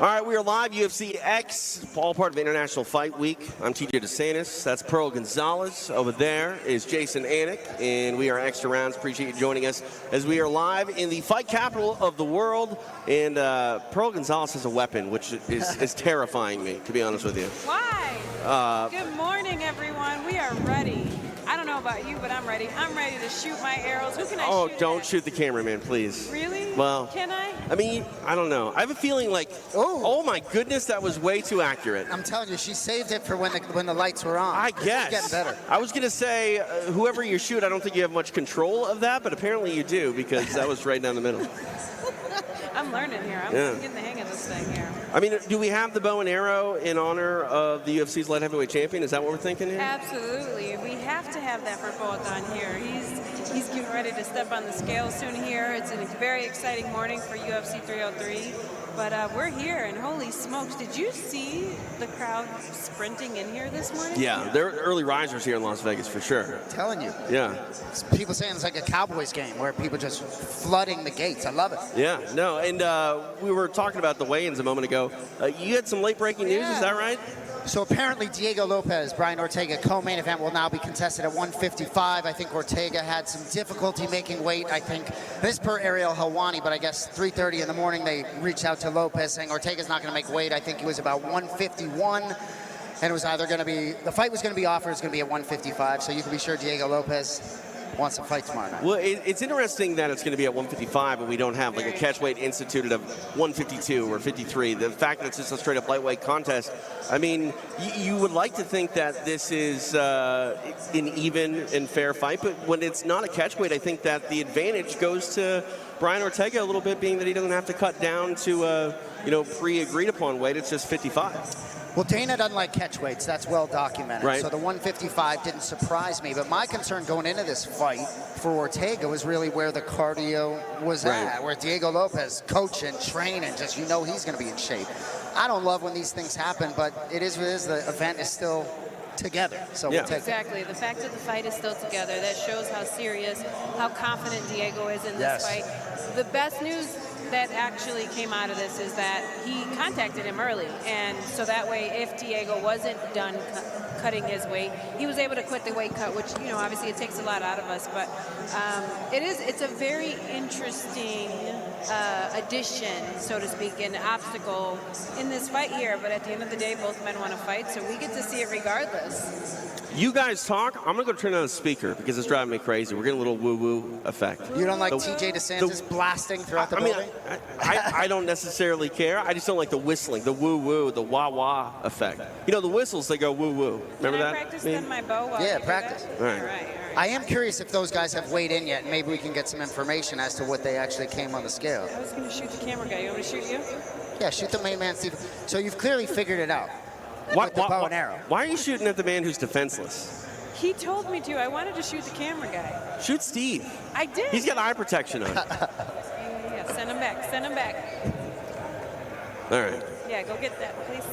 All right, we are live, UFC X, all part of International Fight Week. I'm TJ DeSantis. That's Pearl Gonzalez. Over there is Jason Anik, and we are Extra Rounds. Appreciate you joining us as we are live in the fight capital of the world. And Pearl Gonzalez has a weapon, which is terrifying me, to be honest with you. Why? Good morning, everyone. We are ready. I don't know about you, but I'm ready. I'm ready to shoot my arrows. Who can I shoot? Oh, don't shoot the cameraman, please. Really? Well, can I? I mean, I don't know. I have a feeling like, oh my goodness, that was way too accurate. I'm telling you, she saved it for when the lights were on. I guess. It's getting better. I was going to say, whoever you shoot, I don't think you have much control of that, but apparently you do, because that was right down the middle. I'm learning here. I'm getting the hang of this thing here. I mean, do we have the bow and arrow in honor of the UFC's light heavyweight champion? Is that what we're thinking here? Absolutely. We have to have that for both on here. He's getting ready to step on the scale soon here. It's a very exciting morning for UFC 303. But we're here, and holy smokes, did you see the crowd sprinting in here this morning? Yeah, they're early risers here in Las Vegas for sure. I'm telling you. Yeah. People saying it's like a Cowboys game where people just flooding the gates. I love it. Yeah, no, and we were talking about the weigh-ins a moment ago. You had some late-breaking news, is that right? So apparently Diego Lopez, Brian Ortega, co-main event will now be contested at 155. I think Ortega had some difficulty making weight. I think this per Ariel Helwani, but I guess 3:30 in the morning they reached out to Lopez saying Ortega's not going to make weight. I think he was about 151. And it was either going to be, the fight was going to be offered, it's going to be at 155. So you can be sure Diego Lopez wants to fight tomorrow night. Well, it's interesting that it's going to be at 155 and we don't have like a catch weight instituted of 152 or 53. The fact that it's just a straight up lightweight contest, I mean, you would like to think that this is an even and fair fight, but when it's not a catch weight, I think that the advantage goes to Brian Ortega a little bit, being that he doesn't have to cut down to pre-agreed upon weight. It's just 55. Well, Dana doesn't like catch weights. That's well documented. Right. So the 155 didn't surprise me. But my concern going into this fight for Ortega was really where the cardio was at, where Diego Lopez coaching, training, just he's going to be in shape. I don't love when these things happen, but it is what it is. The event is still together. So we'll take exactly. The fact that the fight is still together, that shows how serious, how confident Diego is in this fight. The best news that actually came out of this is that he contacted him early, and so that way if Diego wasn't done cutting his weight, he was able to quit the weight cut, which obviously it takes a lot out of us, but it's a very interesting addition, so to speak, an obstacle in this fight here. But at the end of the day, both men want to fight, so we get to see it regardless. You guys talk. I'm going to go turn on the speaker because it's driving me crazy. We're getting a little woo-woo effect. You don't like TJ DeSantis blasting throughout the building? I don't necessarily care. I just don't like the whistling, the woo-woo, the wah-wah effect. The whistles, they go woo-woo. Remember that? Practice then my bow? Yeah, practice. All right. All right. I am curious if those guys have weighed in yet. Maybe we can get some information as to what they actually came on the scale. I was going to shoot the camera guy. You want me to shoot you? Yeah, shoot the main man, Steve. So you've clearly figured it out. With the bow and arrow. Why are you shooting at the man who's defenseless? He told me to. I wanted to shoot the camera guy. Shoot Steve. I did. He's got eye protection on. Yeah, send him back. Send him back. All right. Yeah, go get that, please.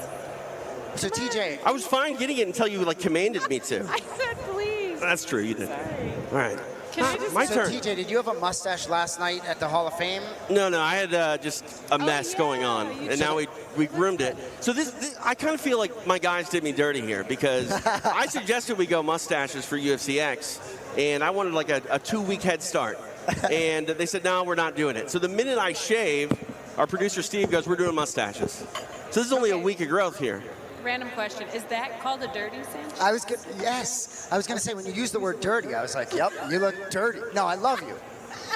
So TJ, I was fine getting it until you commanded me to. I said please. That's true, you did. Sorry. All right. Can I just My so turn. TJ, did you have a mustache last night at the Hall of Fame? No, I had just a mess going on, and now we groomed it. So this I kind of feel like my guys did me dirty here because I suggested we go mustaches for UFC X, and I wanted like a 2-week head start, and they said no, we're not doing it. So the minute I shave, our producer Steve goes, we're doing mustaches. So this is only a week of growth here. Random question. Is that called a dirty cinch? Yes. I was going to say, when you used the word dirty, I was like, yep, you look dirty. No, I love you.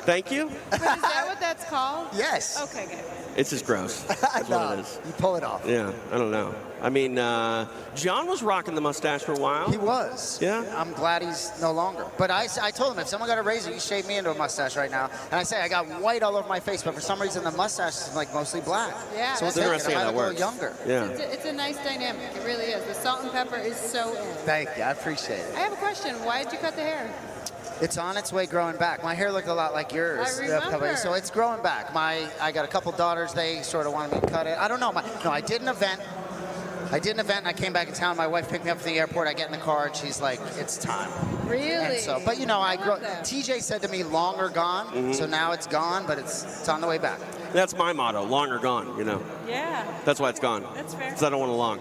Thank you. But is that what that's called? Yes. Okay, good. It's just gross. That's what it is. You pull it off. Yeah, I don't know. I mean, John was rocking the mustache for a while. He was. Yeah. I'm glad he's no longer. But I told him, if someone got a razor, you shave me into a mustache right now. And I say, I got white all over my face, but for some reason the mustache is like mostly black. Yeah. So It's interesting how that works. Younger. Yeah. It's a nice dynamic. It really is. The salt and pepper is so in. Thank you. I appreciate it. I have a question. Why did you cut the hair? It's on its way growing back. My hair looked a lot like yours. I remember. So it's growing back. I got a couple daughters. They sort of wanted me to cut it. I don't know. I did an event I did an event and I came back in town. My wife picked me up from the airport. I get in the car and she's like, it's time. Really? And so, but you know, TJ said to me, long or gone. So now it's gone, but it's on the way back. That's my motto, long or gone, you know. Yeah. That's why it's gone. That's fair. Because I don't want it long.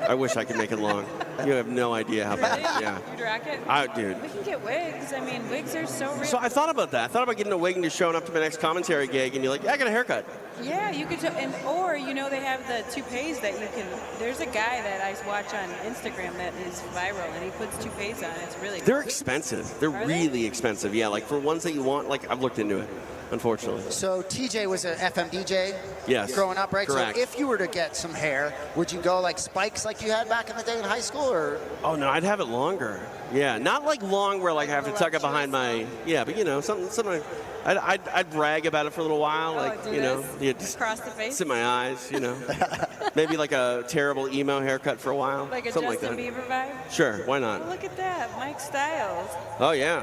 I wish I could make it long. You have no idea how bad. Really? Yeah. You'd rock it? Dude. We can get wigs. I mean, wigs are so real. So I thought about that. I thought about getting a wig and just showing up to my next commentary gig and you're like, yeah, I got a haircut. Yeah, you could, or you know, they have the toupees that you can. There's a guy that I watch on Instagram that is viral, and he puts toupees on. It's really. They're expensive. They're Are really they? expensive. Yeah, like for ones that you want, like I've looked into it, unfortunately. So TJ was an FM DJ Yes. growing up, right? Correct. So if you were to get some hair, would you go like spikes like you had back in the day in high school, or? Oh no, I'd have it longer. Yeah, not like long where like I have to tuck it behind my. Yeah, but you know, something. I'd brag about it for a little while, like do you know, this? yeah, just Cross the face? sit my eyes, you know. Maybe like a terrible emo haircut for a while, Like a something Justin like that. Bieber vibe? Sure, why not? Oh, look at that, Mike Styles. Oh yeah,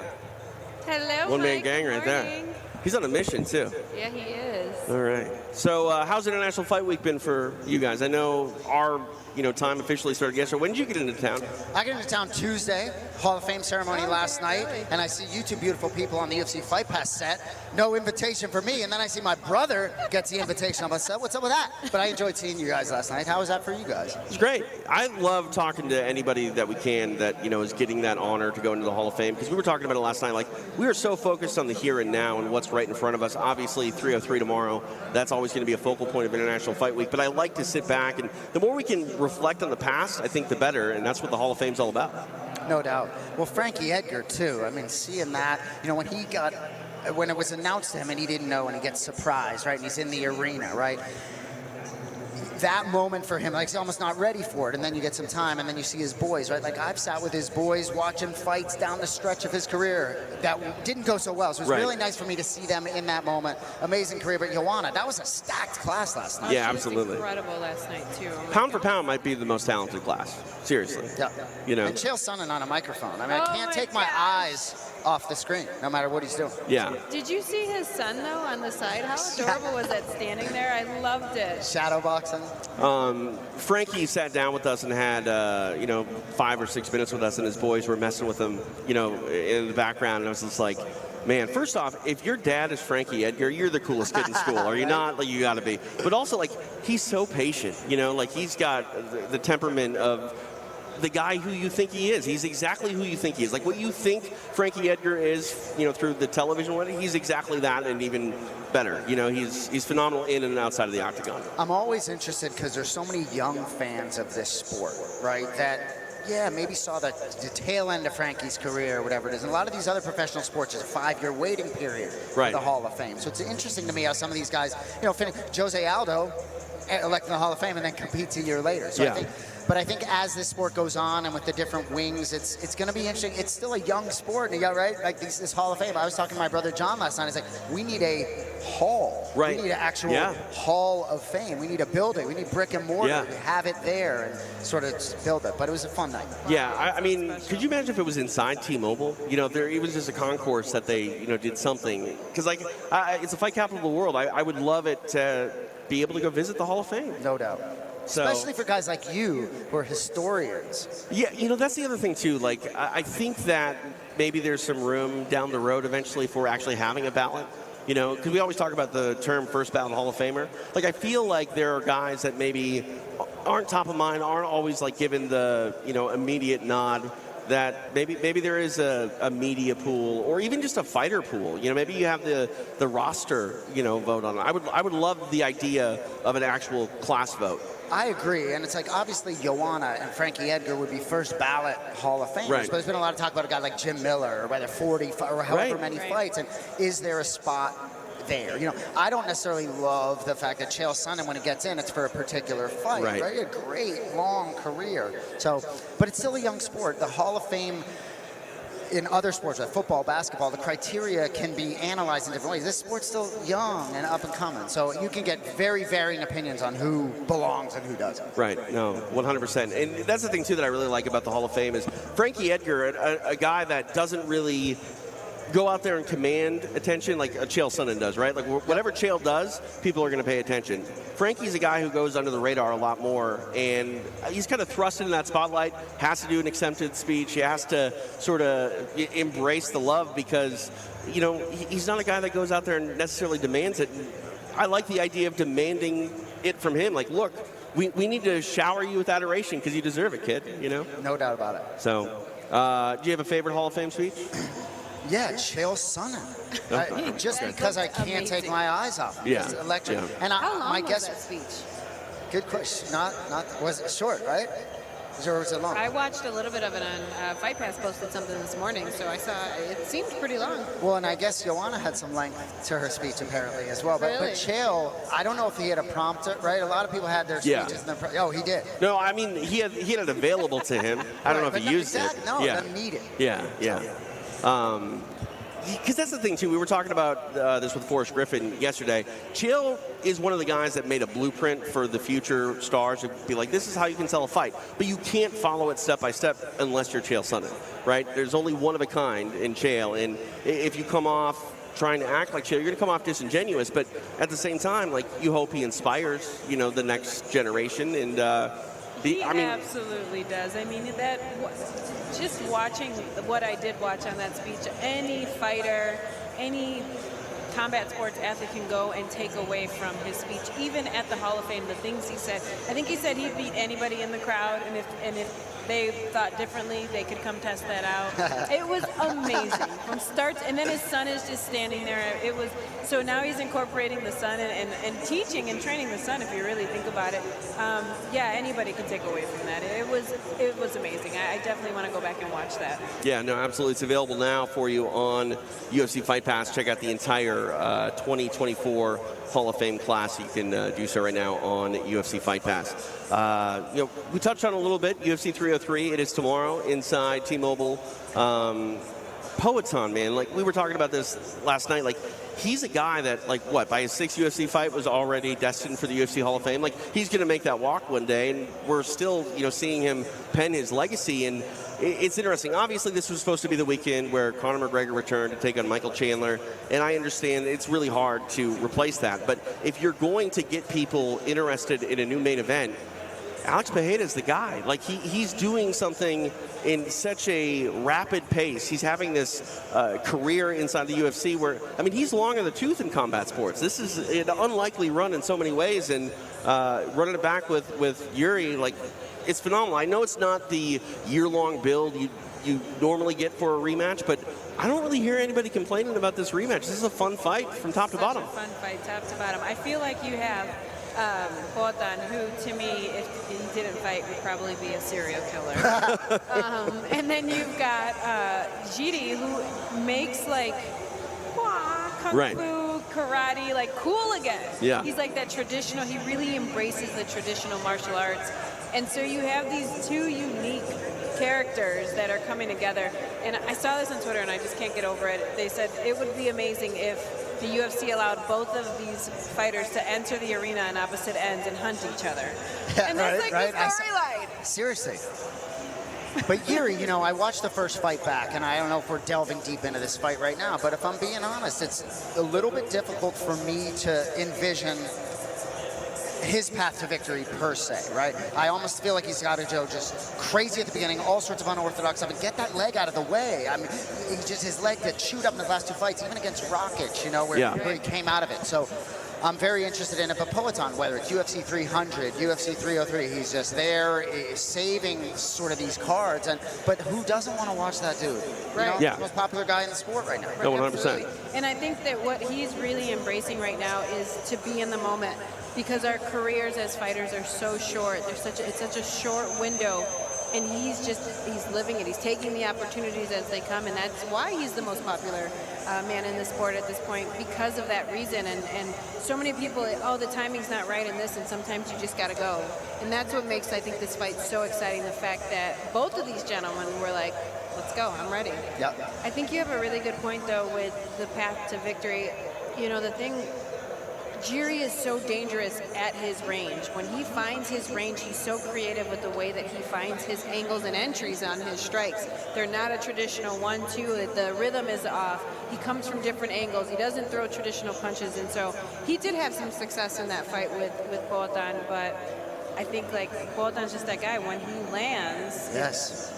Hello, one man Mike. gang right there. Morning. He's on a mission too. Yeah, he is. All right. So how's International Fight Week been for you guys? I know our time officially started yesterday. When did you get into town? I get into town Tuesday, Hall of Fame ceremony Oh, last okay, night, really? and I see you two beautiful people on the UFC Fight Pass set. No invitation for me, and then I see my brother gets the invitation. I'm like, what's up with that? But I enjoyed seeing you guys last night. How was that for you guys? It's great. I love talking to anybody that we can that is getting that honor to go into the Hall of Fame, because we were talking about it last night. Like, we are so focused on the here and now and what's right in front of us. Obviously, 303 tomorrow, that's always going to be a focal point of International Fight Week. But I like to sit back, and the more we can reflect on the past, I think the better, and that's what the Hall of Fame's all about. No doubt. Well, Frankie Edgar, too. I mean, seeing that, when it was announced to him and he didn't know and he gets surprised, right, and he's in the arena, right? That moment for him, like he's almost not ready for it, and then you get some time, and then you see his boys, right? Like I've sat with his boys watching fights down the stretch of his career that didn't go so well. So it was Right. really nice for me to see them in that moment. Amazing career, but Joanna, that was a stacked class last night. Yeah, She was absolutely. incredible last night, too. Oh my Pound for God. pound might be the most talented class. Seriously. Yeah. And Chael Sonnen on a microphone. I mean, I Oh can't my take my gosh. eyes off the screen, no matter what he's doing. yeah. Did you see his son, though, on the side? How adorable was that standing there? I loved it. Shadow boxing. Frankie sat down with us and had 5 or 6 minutes with us, and his boys were messing with him, in the background. And I was just like, man, first off, if your dad is Frankie Edgar, you're the coolest kid in school. Are you not? Like, you got to be. But also, like, he's so patient. Like, he's got the temperament of the guy who you think he is. He's exactly who you think he is. Like, what you think Frankie Edgar is, through the television, he's exactly that and even better. He's phenomenal in and outside of the octagon. I'm always interested because there's so many young fans of this sport, right? That, yeah, maybe saw the tail end of Frankie's career or whatever it is. And a lot of these other professional sports is a 5-year waiting period Right. for the Hall of Fame. So it's interesting to me how some of these guys, Jose Aldo elected in the Hall of Fame and then competes a year later. So Yeah. I think as this sport goes on and with the different wings, it's going to be interesting. It's still a young sport, and you got right like this Hall of Fame. I was talking to my brother John last night. He's like, we need a hall. Right. We need an actual Yeah. Hall of Fame. We need a building. We need brick and mortar. Yeah. We have it there and sort of build it. But it was a fun night. Yeah, I mean, could you imagine if it was inside T-Mobile? If there even just a concourse that they, did something. Because, like, it's a fight capital of the world. I would love it to be able to go visit the Hall of Fame. No doubt. So, Especially for guys like you who are historians. yeah, that's the other thing, too. Like, I think that maybe there's some room down the road eventually for actually having a ballot. Because we always talk about the term first ballot Hall of Famer. Like, I feel like there are guys that maybe aren't top of mind, aren't always, like, given the, immediate nod, that maybe there is a media pool or even just a fighter pool. Maybe you have the roster, vote on it. I would love the idea of an actual class vote. I agree, and it's like obviously Joanna and Frankie Edgar would be first ballot Hall of Famers, Right. but there's been a lot of talk about a guy like Jim Miller or whether 40 or however Right. many fights, and is there a spot there? I don't necessarily love the fact that Chael Sonnen, when he gets in, it's for a particular fight. Right. A great long career. So, but it's still a young sport. The Hall of Fame. In other sports, like football, basketball, the criteria can be analyzed in different ways. This sport's still young and up and coming, so you can get very varying opinions on who belongs and who doesn't. Right, no, 100%. And that's the thing, too, that I really like about the Hall of Fame is Frankie Edgar, a guy that doesn't really go out there and command attention like Chael Sonnen does, right? Like whatever Chael does, people are going to pay attention. Frankie's a guy who goes under the radar a lot more, and he's kind of thrust into that spotlight, has to do an acceptance speech. He has to sort of embrace the love because, you know, he's not a guy that goes out there and necessarily demands it. I like the idea of demanding it from him. Like, look, we need to shower you with adoration because you deserve it, kid, you know? No doubt about it. So, do you have a favorite Hall of Fame speech? Yeah, Chael Sonnen. Just because I can't take my eyes off him. Yeah. It's electric. Yeah. And How long my was guess, that speech? good question. Not was it short, right? Or was it long? I watched a little bit of it on Fight Pass posted something this morning, so I saw it seemed pretty long. Well, and I guess Joanna had some length to her speech apparently as well. But Really? Chael, I don't know if he had a prompter, right? A lot of people had their Yeah. speeches. Oh, he did. No, I mean, he had it available to him. I don't know if he used it. No, yeah. doesn't need it. Yeah. Because that's the thing, too. We were talking about this with Forrest Griffin yesterday. Chael is one of the guys that made a blueprint for the future stars to be like, this is how you can sell a fight. But you can't follow it step by step unless you're Chael Sonnen, right? There's only one of a kind in Chael. And if you come off trying to act like Chael, you're going to come off disingenuous. But at the same time, like, you hope he inspires, you know, the next generation. And He absolutely does. I mean, just watching what I did watch on that speech, any fighter, any combat sports athlete can go and take away from his speech. Even at the Hall of Fame, the things he said. I think he said he'd beat anybody in the crowd, and if they thought differently, they could come test that out. It was amazing from start, and then his son is just standing there. It was so now he's incorporating the son and teaching and training the son. If you really think about it, yeah, anybody can take away from that. It was amazing. I definitely want to go back and watch that. Yeah, no, absolutely. It's available now for you on UFC Fight Pass. Check out the entire 2024 Hall of Fame class. You can do so right now on UFC Fight Pass. You know, we touched on it a little bit. UFC 303. It is tomorrow inside T-Mobile. Poetan, man, like we were talking about this last night. Like he's a guy that, like, what, by his 6th UFC fight was already destined for the UFC Hall of Fame. Like he's going to make that walk one day, and we're still, you know, seeing him pen his legacy. And it's interesting. Obviously, this was supposed to be the weekend where Conor McGregor returned to take on Michael Chandler, and I understand it's really hard to replace that. But if you're going to get people interested in a new main event, Alex Pereira's the guy. Like he's doing something in such a rapid pace. He's having this career inside the UFC where, I mean, he's long in the tooth in combat sports. This is an unlikely run in so many ways, and running it back with Yuri, like, it's phenomenal. I know it's not the year-long build you normally get for a rematch, but I don't really hear anybody complaining about this rematch. This is a fun fight from top to bottom. Such a fun fight, top to bottom. I feel like you have Poetan, who to me, if he didn't fight, would probably be a serial killer. And then you've got Giri, who makes like kung fu, karate, like cool again. Yeah. He's like that traditional, he really embraces the traditional martial arts. And so you have these two unique characters that are coming together. And I saw this on Twitter and I just can't get over it. They said it would be amazing if the UFC allowed both of these fighters to enter the arena on opposite ends and hunt each other. Yeah, and that's like the storyline. Seriously. But Yuri, you know, I watched the first fight back, and I don't know if we're delving deep into this fight right now, but if I'm being honest, it's a little bit difficult for me to envision his path to victory per se, right? I almost feel like he's got to go just crazy at the beginning, all sorts of unorthodox stuff, and get that leg out of the way. I mean, his leg that chewed up in the last 2 fights, even against Rakic, you know, where he came out of it. So I'm very interested in it. But Poetan, whether it's UFC 300, UFC 303, he's just there saving sort of these cards. But who doesn't want to watch that dude? Right. You know, Yeah. the most popular guy in the sport right now. No, 100%. Absolutely. And I think that what he's really embracing right now is to be in the moment, because our careers as fighters are so short. It's such a short window, and he's living it. He's taking the opportunities as they come, and that's why he's the most popular man in the sport at this point, because of that reason. And so many people, oh, the timing's not right in this, and sometimes you just got to go. And that's what makes, I think, this fight so exciting, the fact that both of these gentlemen were like, let's go, I'm ready. Yep. I think you have a really good point, though, with the path to victory. You know, the thing Jiri is so dangerous at his range. When he finds his range, he's so creative with the way that he finds his angles and entries on his strikes. They're not a traditional 1-2. The rhythm is off. He comes from different angles. He doesn't throw traditional punches, and so he did have some success in that fight with Poatan, but I think like Poatan's just that guy. When he lands, Yes.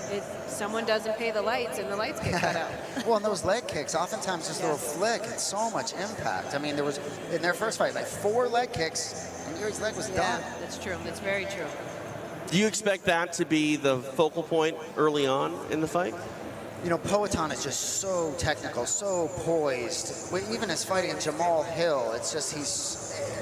Someone doesn't pay the lights, and the lights get cut out. Well, and those leg kicks, oftentimes just a little flick and so much impact. I mean, there was, in their first fight, like 4 leg kicks, and Yuri's leg was done. That's true. That's very true. Do you expect that to be the focal point early on in the fight? You know, Poatan is just so technical, so poised. Even his fight against Jamal Hill, it's just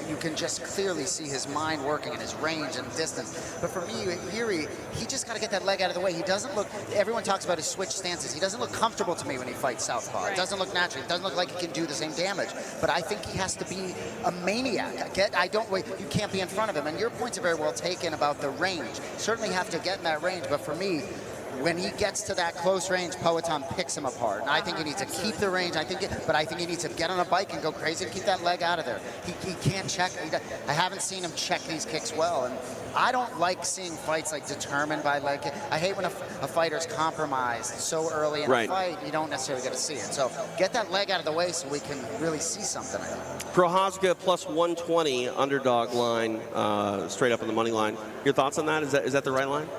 you can just clearly see his mind working and his range and distance. But for me, Yuri, he just got to get that leg out of the way. He doesn't look, everyone talks about his switch stances. He doesn't look comfortable to me when he fights southpaw. Right. It doesn't look natural. It doesn't look like he can do the same damage. But I think he has to be a maniac. You can't be in front of him. And your points are very well taken about the range. Certainly have to get in that range, but for me, when he gets to that close range, Poatan picks him apart. And I think he needs to keep the range. But I think he needs to get on a bike and go crazy and keep that leg out of there. He can't check. I haven't seen him check these kicks well. And I don't like seeing fights like determined by leg kick. I hate when a fighter's compromised so early in a fight, you don't necessarily get to see it. So get that leg out of the way so we can really see something. Prochazka plus 120 underdog line, straight up on the money line. Your thoughts on that? Is that the right line?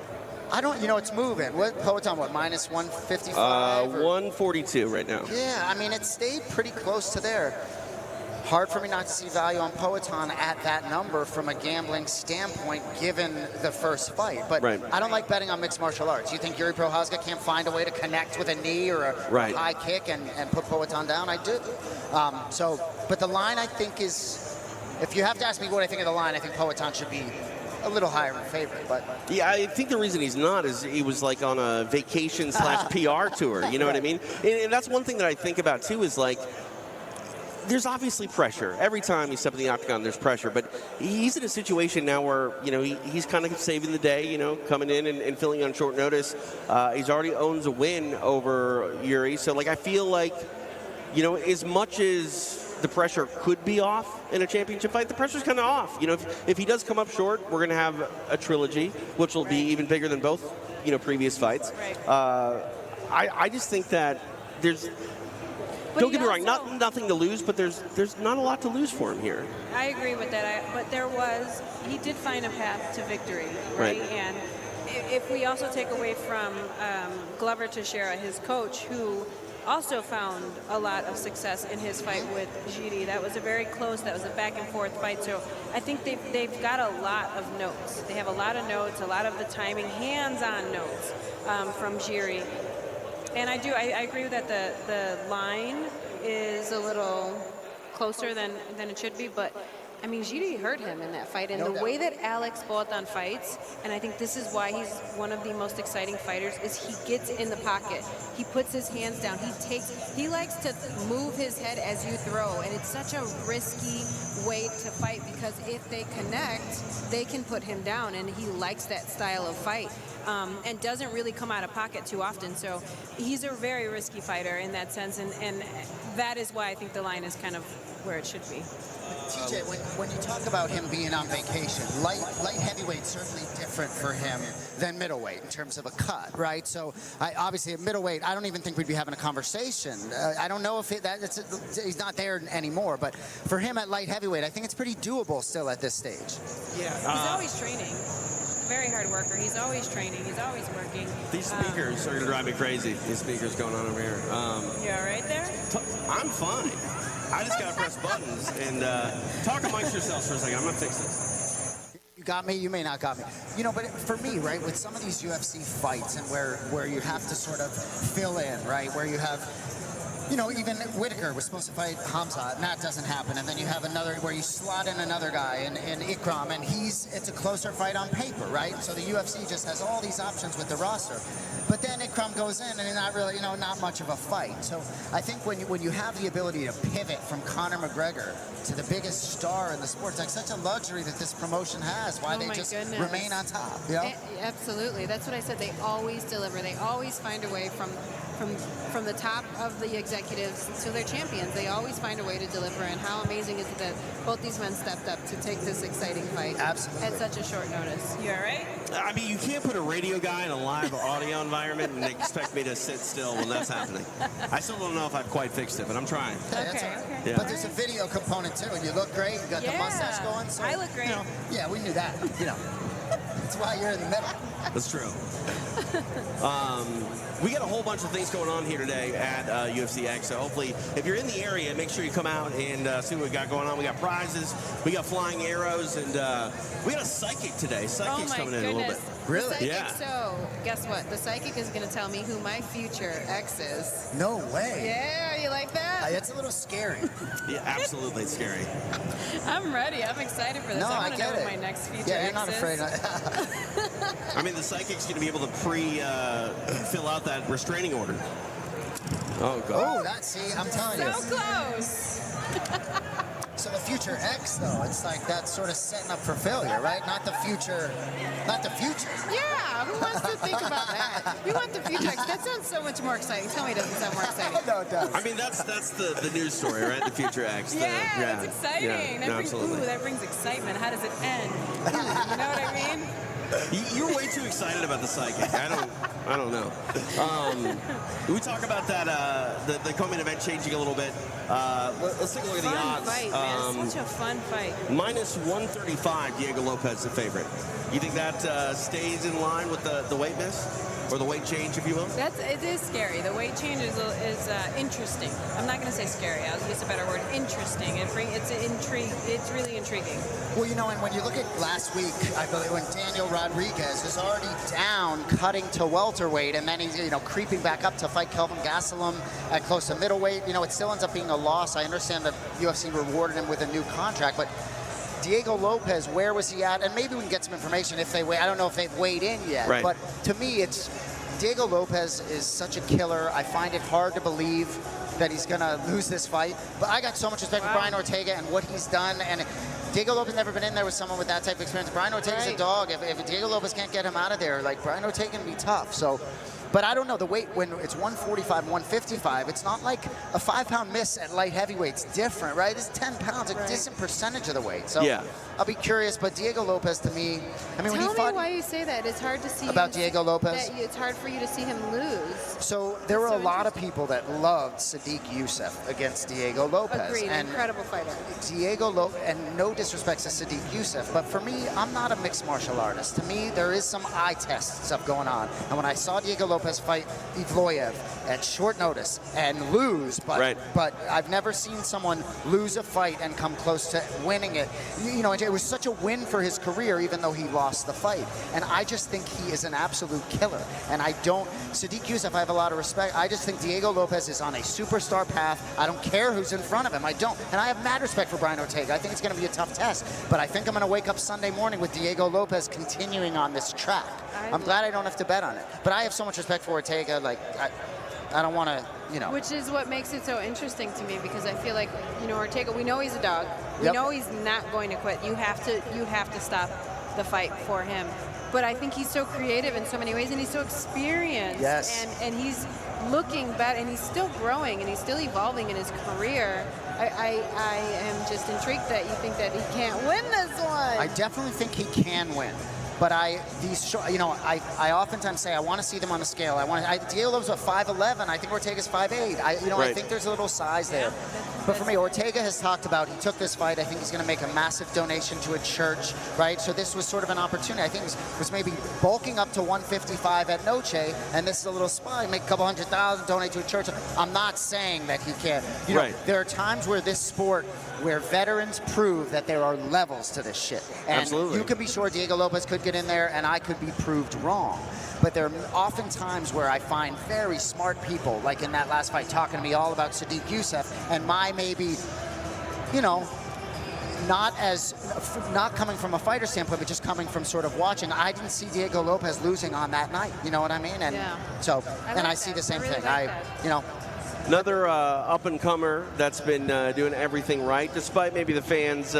I don't, it's moving. Poatan, minus 155? 142 right now. Yeah, I mean, it stayed pretty close to there. Hard for me not to see value on Poatan at that number from a gambling standpoint, given the first fight. But I don't like betting on mixed martial arts. You think Yuri Prochazka can't find a way to connect with a knee or a high kick and put Poatan down? I do. But the line, I think, is, if you have to ask me what I think of the line, I think Poatan should be a little higher in favorite, but yeah, I think the reason he's not is he was like on a vacation / PR tour. You know what I mean? And that's one thing that I think about too is like, there's obviously pressure every time you step in the octagon. There's pressure, but he's in a situation now where he's kind of saving the day. Coming in and filling on short notice. He's already owns a win over Yuri, so like I feel like as much as the pressure could be off in a championship fight, the pressure's kind of off. If he does come up short, we're going to have a trilogy, which will be even bigger than both, previous fights. I just think that there's, don't get me wrong, nothing to lose, but there's not a lot to lose for him here. I agree with that, but he did find a path to victory, right? And if we also take away from Glover Teixeira, his coach, who also found a lot of success in his fight with Jiri. That was a very close, that was a back and forth fight. So I think they've got a lot of notes. They have a lot of notes, a lot of the timing, hands-on notes from Jiri. And I agree with that the line is a little closer than it should be, but I mean, Jiri hurt him in that fight, and the way that Alex Poatan fights, and I think this is why he's one of the most exciting fighters, is he gets in the pocket. He puts his hands down. He likes to move his head as you throw, and it's such a risky way to fight because if they connect, they can put him down, and he likes that style of fight. And doesn't really come out of pocket too often. So he's a very risky fighter in that sense, and that is why I think the line is kind of where it should be. TJ, when you talk about him being on vacation, light heavyweight's certainly different for him than middleweight in terms of a cut, right? So obviously at middleweight, I don't even think we'd be having a conversation. I don't know if he's not there anymore, but for him at light heavyweight, I think it's pretty doable still at this stage. Yeah, he's always training. Very hard worker. He's always training. He's always working. These speakers are going to drive me crazy. These speakers going on over here. You all right there? I'm fine. I just got to press buttons and talk amongst yourselves for a second. I'm going to fix this. You got me, you may not got me. But for me, right, with some of these UFC fights and where you have to sort of fill in, right, where you have, even Whitaker was supposed to fight Hamza, and that doesn't happen. And then you have another where you slot in another guy in Ikram, and it's a closer fight on paper, right? So the UFC just has all these options with the roster. But then Ikram goes in, and not really, not much of a fight. So I think when you have the ability to pivot from Conor McGregor to the biggest star in the sport, it's like such a luxury that this promotion has. Why they just remain on top. Absolutely. That's what I said. They always deliver. They always find a way from from the top of the executives to their champions. They always find a way to deliver, and how amazing is it that both these men stepped up to take this exciting fight Absolutely. at such a short notice. You all right? I mean, you can't put a radio guy in a live audio environment and expect me to sit still when that's happening. I still don't know if I've quite fixed it, but I'm trying. Yeah, that's Okay, all right. okay. Yeah. But there's a video component too. You look great. You got the Yeah. mustache going. So, I look great. You know, yeah, we knew that. You know, that's why you're in the middle. That's true. We got a whole bunch of things going on here today at UFC X. So hopefully, if you're in the area, make sure you come out and see what we got going on. We got prizes, we got flying arrows, and we got a psychic today. Psychic's coming in a little bit. Really? The psychic, Yeah. So, guess what? The psychic is going to tell me who my future ex is. No way. Yeah, you like that? It's a little scary. Yeah, absolutely, it's scary. I'm ready. I'm excited for this. No, I I want to know get who it. my next future Yeah, you're ex not is. afraid. I mean, the psychic's going to be able to fill out that restraining order. Oh, God. Oh, that's, see, I'm telling So you. close. So the future X, though, it's like that's sort of setting up for failure, right? Not the future. Yeah, who wants to think about that? We want the future ex. That sounds so much more exciting. Tell me it doesn't sound more exciting. No, it does. I mean, that's the news story, right? The future X. Yeah, that's exciting. Yeah, That brings, absolutely. that brings excitement. How does it end? You know what I mean? You're way too excited about the psychic. I don't know. We talk about that the co-main event changing a little bit. Let's take a look at the Fun odds. fight, man. Such a fun fight. Minus 135, Diego Lopez the favorite. You think that stays in line with the weight miss? Or the weight change, if you will? It is scary. The weight change is interesting. I'm not going to say scary. I'll use a better word. Interesting. It's really intriguing. Well, you know, and when you look at last week, I believe when Daniel Rodriguez was already down, cutting to welterweight, and then he's, creeping back up to fight Kelvin Gastelum at close to middleweight. It still ends up being a loss. I understand that UFC rewarded him with a new contract, but Diego Lopez, where was he at? And maybe we can get some information if they weigh. I don't know if they've weighed in yet. Right. But to me, it's Diego Lopez is such a killer. I find it hard to believe that he's going to lose this fight. But I got so much respect for Brian Ortega and what he's done. And Diego Lopez never been in there with someone with that type of experience. Brian Ortega's a dog. If Diego Lopez can't get him out of there, like Brian Ortega can be tough. So. But I don't know, the weight, when it's 145, 155, it's not like a 5-pound miss at light heavyweight. It's different, right? It's 10 pounds, a decent percentage of the weight. So Yeah. I'll be curious, but Diego Lopez to me, I mean, when he Tell fought... me why you say that. It's hard to see About Diego Lopez? It's hard for you to see him lose. So there were So a lot of people that loved Sadiq Youssef against Diego Lopez. Agreed. And Incredible fighter. Diego Lopez, and no disrespect to Sadiq Youssef, but for me, I'm not a mixed martial artist. To me, there is some eye test stuff going on. And when I saw Diego Lopez fight Evloev at short notice and lose, but I've never seen someone lose a fight and come close to winning it. It was such a win for his career, even though he lost the fight. And I just think he is an absolute killer. And Sadiq Youssef, I have a lot of respect. I just think Diego Lopez is on a superstar path. I don't care who's in front of him. I don't. And I have mad respect for Brian Ortega. I think it's going to be a tough test. But I think I'm going to wake up Sunday morning with Diego Lopez continuing on this track. I'm glad I don't have to bet on it. But I have so much respect for Ortega. Like, I don't want to, Which is what makes it so interesting to me, because I feel like, Ortega, we know he's a dog. We know he's not going to quit. You have to stop the fight for him. But I think he's so creative in so many ways, and he's so experienced. Yes. And he's looking better, and he's still growing, and he's still evolving in his career. I am just intrigued that you think that he can't win this one. I definitely think he can win. But I oftentimes say I want to see them on the scale. Diego Lopez at 5'11". I think Ortega's 5'8". I think there's a little size there. But for me, Ortega has talked about, he took this fight. I think he's going to make a massive donation to a church, right? So this was sort of an opportunity. I think he was maybe bulking up to 155 at Noche, and this is a little spot. Make a couple $100,000, donate to a church. I'm not saying that he can't. There are times where this sport, where veterans prove that there are levels to this shit. And Absolutely. you can be sure Diego Lopez could get in there, and I could be proved wrong. But there are often times where I find very smart people, like in that last fight, talking to me all about Sadiq Youssef, and my maybe, not coming from a fighter standpoint, but just coming from sort of watching. I didn't see Diego Lopez losing on that night. You know what I mean? And so, I see the same thing. Another up-and-comer that's been doing everything right, despite maybe the fans,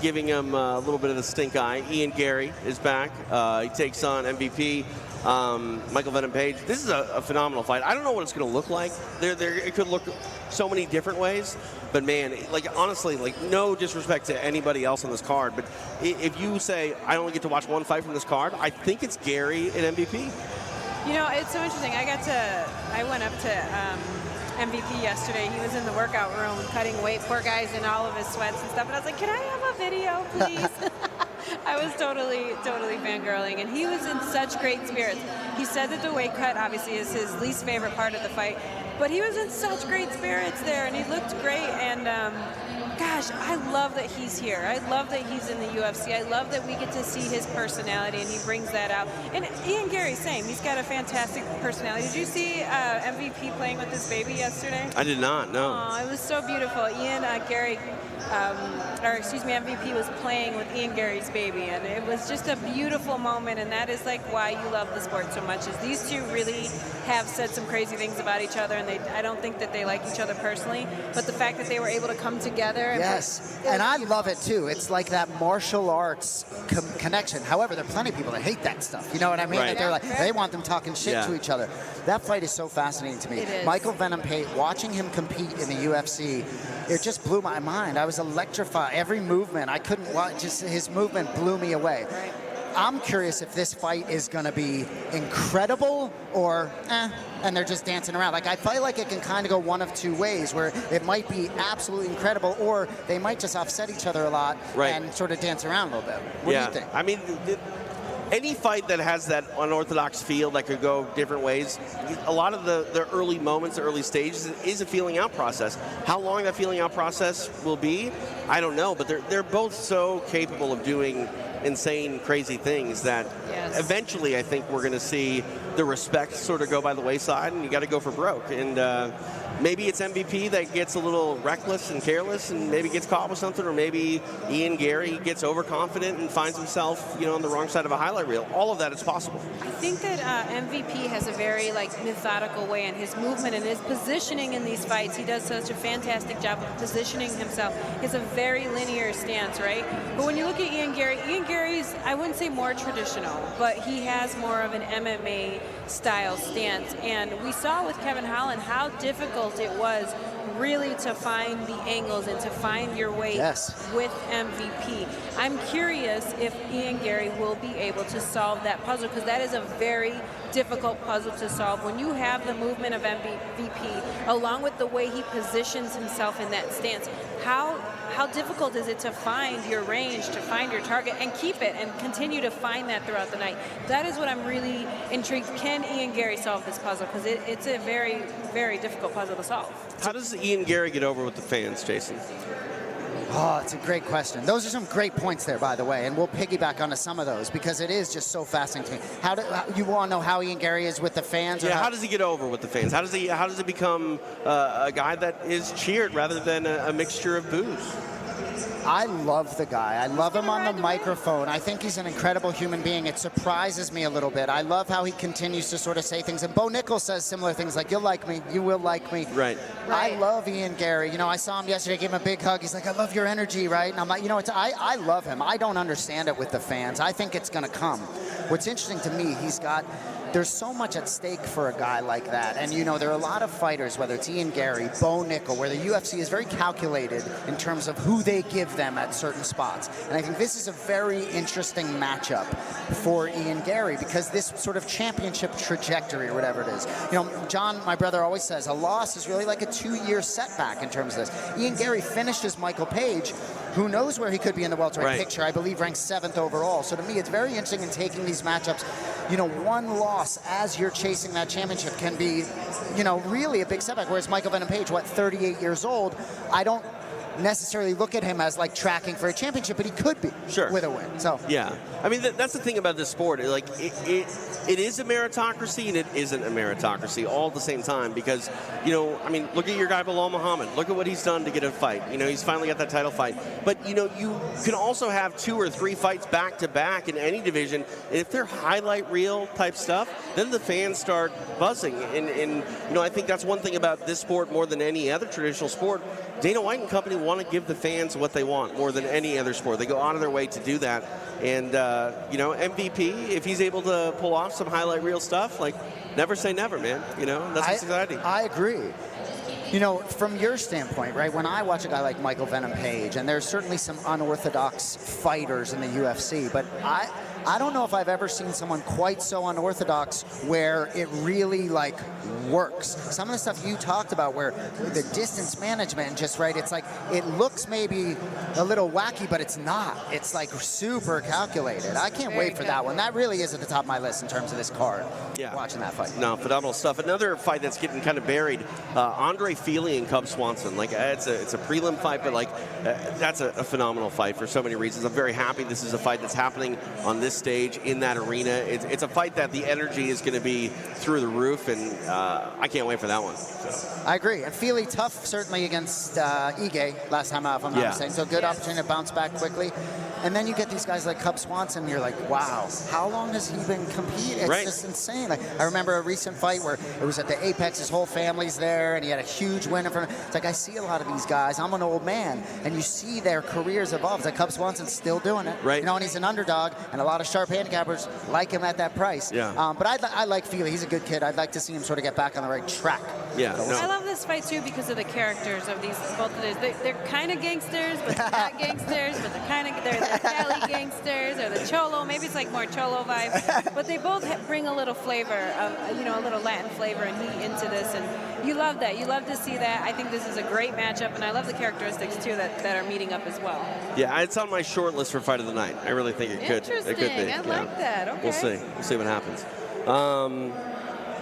giving him a little bit of the stink eye. Ian Gary is back. He takes on MVP Michael Venom Page. This is a phenomenal fight. I don't know what it's going to look like. It could look so many different ways. But man, honestly, no disrespect to anybody else on this card, but if you say I only get to watch one fight from this card, I think it's Gary and MVP. It's so interesting. I went up to MVP yesterday. He was in the workout room cutting weight. Poor guy's in all of his sweats and stuff. And I was like, can I have a video, please? I was totally fangirling. And he was in such great spirits. He said that the weight cut, obviously, is his least favorite part of the fight. But he was in such great spirits there, and he looked great. And gosh, I love that he's here. I love that he's in the UFC. I love that we get to see his personality, and he brings that out. And Ian Gary, same. He's got a fantastic personality. Did you see MVP playing with his baby yesterday? I did not, no. Oh, it was so beautiful. MVP was playing with Ian Gary's baby, and it was just a beautiful moment, and that is why you love the sport so much, is these two really have said some crazy things about each other, and I don't think that they like each other personally, but the fact that they were able to come together. And I love it too. It's like that martial arts connection. However, there are plenty of people that hate that stuff. You know what I mean? Right. That they want them talking shit to each other. That fight is so fascinating to me. It is. Michael Venom Page, watching him compete in the UFC, it just blew my mind. I was electrified. Every movement, I couldn't watch. Just his movement blew me away. Right. I'm curious if this fight is going to be incredible or and they're just dancing around. I feel like it can kind of go one of two ways, where it might be absolutely incredible, or they might just offset each other a lot and sort of dance around a little bit. What do you think? I mean, any fight that has that unorthodox feel that could go different ways, a lot of the early moments, the early stages, is a feeling out process. How long that feeling out process will be, I don't know, but they're both so capable of doing insane, crazy things that eventually I think we're going to see the respect sort of go by the wayside, and you got to go for broke. And maybe it's MVP that gets a little reckless and careless and maybe gets caught with something, or maybe Ian Gary gets overconfident and finds himself, on the wrong side of a highlight reel. All of that is possible. I think that MVP has a very methodical way in his movement and his positioning in these fights. He does such a fantastic job of positioning himself. He has a very linear stance, right? But when you look at Ian Gary's, I wouldn't say more traditional, but he has more of an MMA style stance. And we saw with Kevin Holland how difficult it was really to find the angles and to find your way with MVP. I'm curious if Ian Gary will be able to solve that puzzle, because that is a very difficult puzzle to solve. When you have the movement of MVP, along with the way he positions himself in that stance, how difficult is it to find your range, to find your target, and keep it, and continue to find that throughout the night? That is what I'm really intrigued. Can Ian Gary solve this puzzle? Because it's a very, very difficult puzzle to solve. How does Ian Gary get over with the fans, Jason? Oh, it's a great question. Those are some great points there, by the way, and we'll piggyback onto some of those because it is just so fascinating to me. You want to know how Ian Gary is with the fans? Yeah, how does he get over with the fans? How does he become a guy that is cheered rather than a mixture of boos? I love the guy. I love him on the microphone. I think he's an incredible human being. It surprises me a little bit. I love how he continues to sort of say things. And Bo Nichols says similar things like, you'll like me, you will like me. Right. I love Ian Gary. I saw him yesterday, gave him a big hug. He's like, I love your energy, right? And I'm like, I love him. I don't understand it with the fans. I think it's going to come. What's interesting to me, there's so much at stake for a guy like that. And, there are a lot of fighters, whether it's Ian Gary, Bo Nichols, where the UFC is very calculated in terms of who they give them at certain spots. And I think this is a very interesting matchup for Ian Gary because this sort of championship trajectory or whatever it is. John, my brother, always says a loss is really like a 2-year setback in terms of this. Ian Gary finishes Michael Page, who knows where he could be in the welterweight picture. I believe ranked 7th overall. So to me, it's very interesting in taking these matchups. One loss as you're chasing that championship can be, really a big setback. Whereas Michael Venom Page, 38 years old, necessarily look at him as like tracking for a championship, but he could be with a win. So yeah, I mean that's the thing about this sport. Like it is a meritocracy and it isn't a meritocracy all at the same time, because I mean, look at your guy Bilal Muhammad. Look at what he's done to get a fight. He's finally got that title fight. But you can also have 2 or 3 fights back to back in any division. And if they're highlight reel type stuff, then the fans start buzzing. And I think that's one thing about this sport more than any other traditional sport. Dana White and company want to give the fans what they want more than any other sport. They go out of their way to do that. And, MVP, if he's able to pull off some highlight reel stuff, like, never say never, man. That's what's exciting. I agree. From your standpoint, right, when I watch a guy like Michael Venom Page, and there's certainly some unorthodox fighters in the UFC, but I don't know if I've ever seen someone quite so unorthodox where it really, like, works. Some of the stuff you talked about where the distance management and just, right, it's like, it looks maybe a little wacky, but it's not. It's, like, super calculated. I can't wait for that one. That really is at the top of my list in terms of this card. Yeah. Watching that fight. No, phenomenal stuff. Another fight that's getting kind of buried, Andre Feely and Cub Swanson. Like, it's a prelim fight, but, like, that's a phenomenal fight for so many reasons. I'm very happy this is a fight that's happening on this stage in that arena. It's a fight that the energy is going to be through the roof, and I can't wait for that one. So. I agree. And Feely tough, certainly, against Ige last time out, if I'm not mistaken. So good opportunity to bounce back quickly. And then you get these guys like Cub Swanson, and you're like, wow, how long has he been competing? It's just insane. Like, I remember a recent fight where it was at the Apex, his whole family's there, and he had a huge win in front of him. It's like, I see a lot of these guys. I'm an old man, and you see their careers evolve. It's like Cub Swanson's still doing it. Right. And he's an underdog, and a lot of sharp handicappers like him at that price. Yeah. But I like Feely. He's a good kid. I'd like to see him sort of get back on the right track. Yeah. No. I love this fight, too, because of the characters of both of these. They're kind of gangsters, but they're not gangsters, but they're the Cali gangsters or the Cholo. Maybe it's like more Cholo vibe. But they both bring a little flavor of, a little Latin flavor and heat into this. And you love that. You love to see that. I think this is a great matchup, and I love the characteristics, too, that are meeting up as well. Yeah, it's on my short list for fight of the night. I really think it could. Interesting. It could be. I like that. Okay. We'll see. We'll see what happens.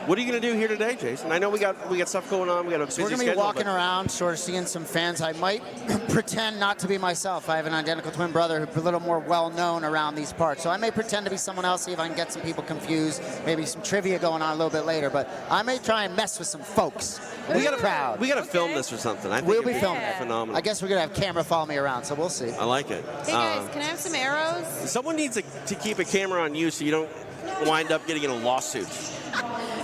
What are you going to do here today, Jason? I know we got stuff going on. We got a busy schedule. We're going to be walking around, sort of seeing some fans. I might pretend not to be myself. I have an identical twin brother who's a little more well-known around these parts. So I may pretend to be someone else, see if I can get some people confused. Maybe some trivia going on a little bit later. But I may try and mess with some folks. We got to film this or something. I think we'll be filming it. Phenomenal. I guess we're going to have camera follow me around, so we'll see. I like it. Hey, guys, can I have some arrows? Someone needs to keep a camera on you so you don't wind up getting in a lawsuit.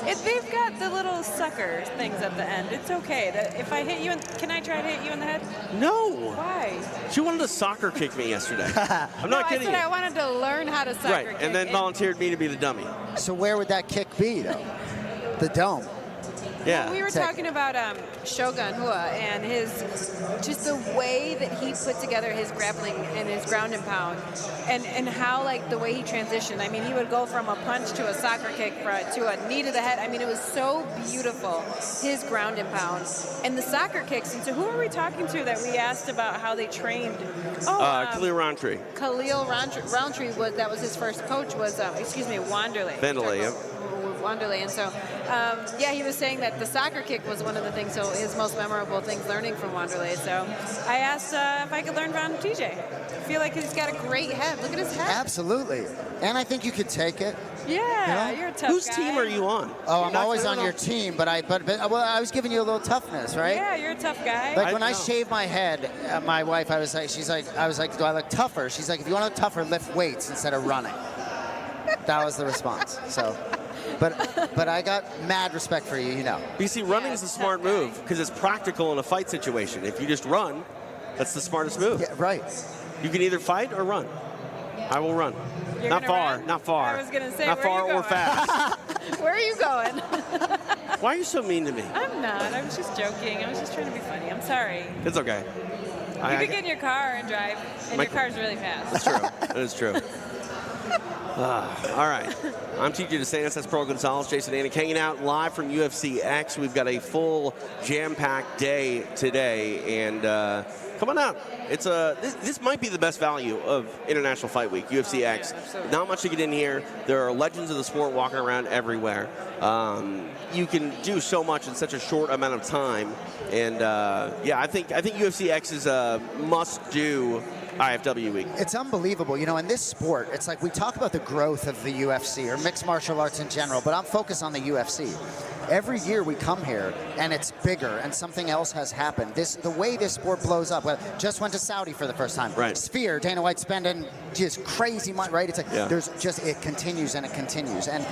If they've got the little sucker things at the end, it's okay. If I hit you, can I try to hit you in the head? No. Why? She wanted to soccer kick me yesterday. I'm not kidding I wanted to learn how to soccer kick. And then volunteered me to be the dummy. So where would that kick be, though? The dome. Yeah. Well, we were talking about Shogun Hua and just the way that he put together his grappling and his ground and pound, and how, like, the way he transitioned. I mean, he would go from a punch to a soccer kick to a knee to the head. I mean, it was so beautiful, his ground and pound. And the soccer kicks. And so who are we talking to that we asked about how they trained? Khalil Roundtree. Khalil Roundtree, that was his first coach, was, Wanderlei. Vanderlei, yep. Wanderlei. And so, he was saying that the soccer kick was one of the things, so his most memorable things learning from Wanderlei. So I asked if I could learn from TJ. I feel like he's got a great head. Look at his head. Absolutely. And I think you could take it. Yeah, you're a tough Whose guy. team are you on? Oh, I'm always on your team, but I was giving you a little toughness, right? Yeah, you're a tough guy. Like when I shaved my head, my wife, I was like, do I look tougher? She's like, if you want to look tougher, lift weights instead of running. That was the response. So. But I got mad respect for you, But you see, running is a smart move because it's practical in a fight situation. If you just run, that's the smartest move. Yeah, right. You can either fight or run. I will run. Not far. Run? Not far. I was going to say, not where far are you or fast. Where are you going? Why are you so mean to me? I'm not. I was just joking. I was just trying to be funny. I'm sorry. It's okay. You could get in your car and drive, and your car's really fast. That's true. That is true. All right. I'm TJ DeSantis. That's Pro Gonzalez. Jason Anik hanging out live from UFC X. We've got a full jam-packed day today, and come on out. It's this might be the best value of International Fight Week, UFC X. Not much to get in here. There are legends of the sport walking around everywhere. You can do so much in such a short amount of time, and yeah, I think UFC X is a must-do IFW week. It's unbelievable. You know, in this sport, it's like we talk about the growth of the UFC or mixed martial arts in general, but I'm focused on the UFC. Every year we come here and it's bigger and something else has happened. The way this sport blows up, well, just went to Saudi for the first time. Right. Sphere, Dana White spending just crazy money, right? It's like there's just, it continues and it continues. And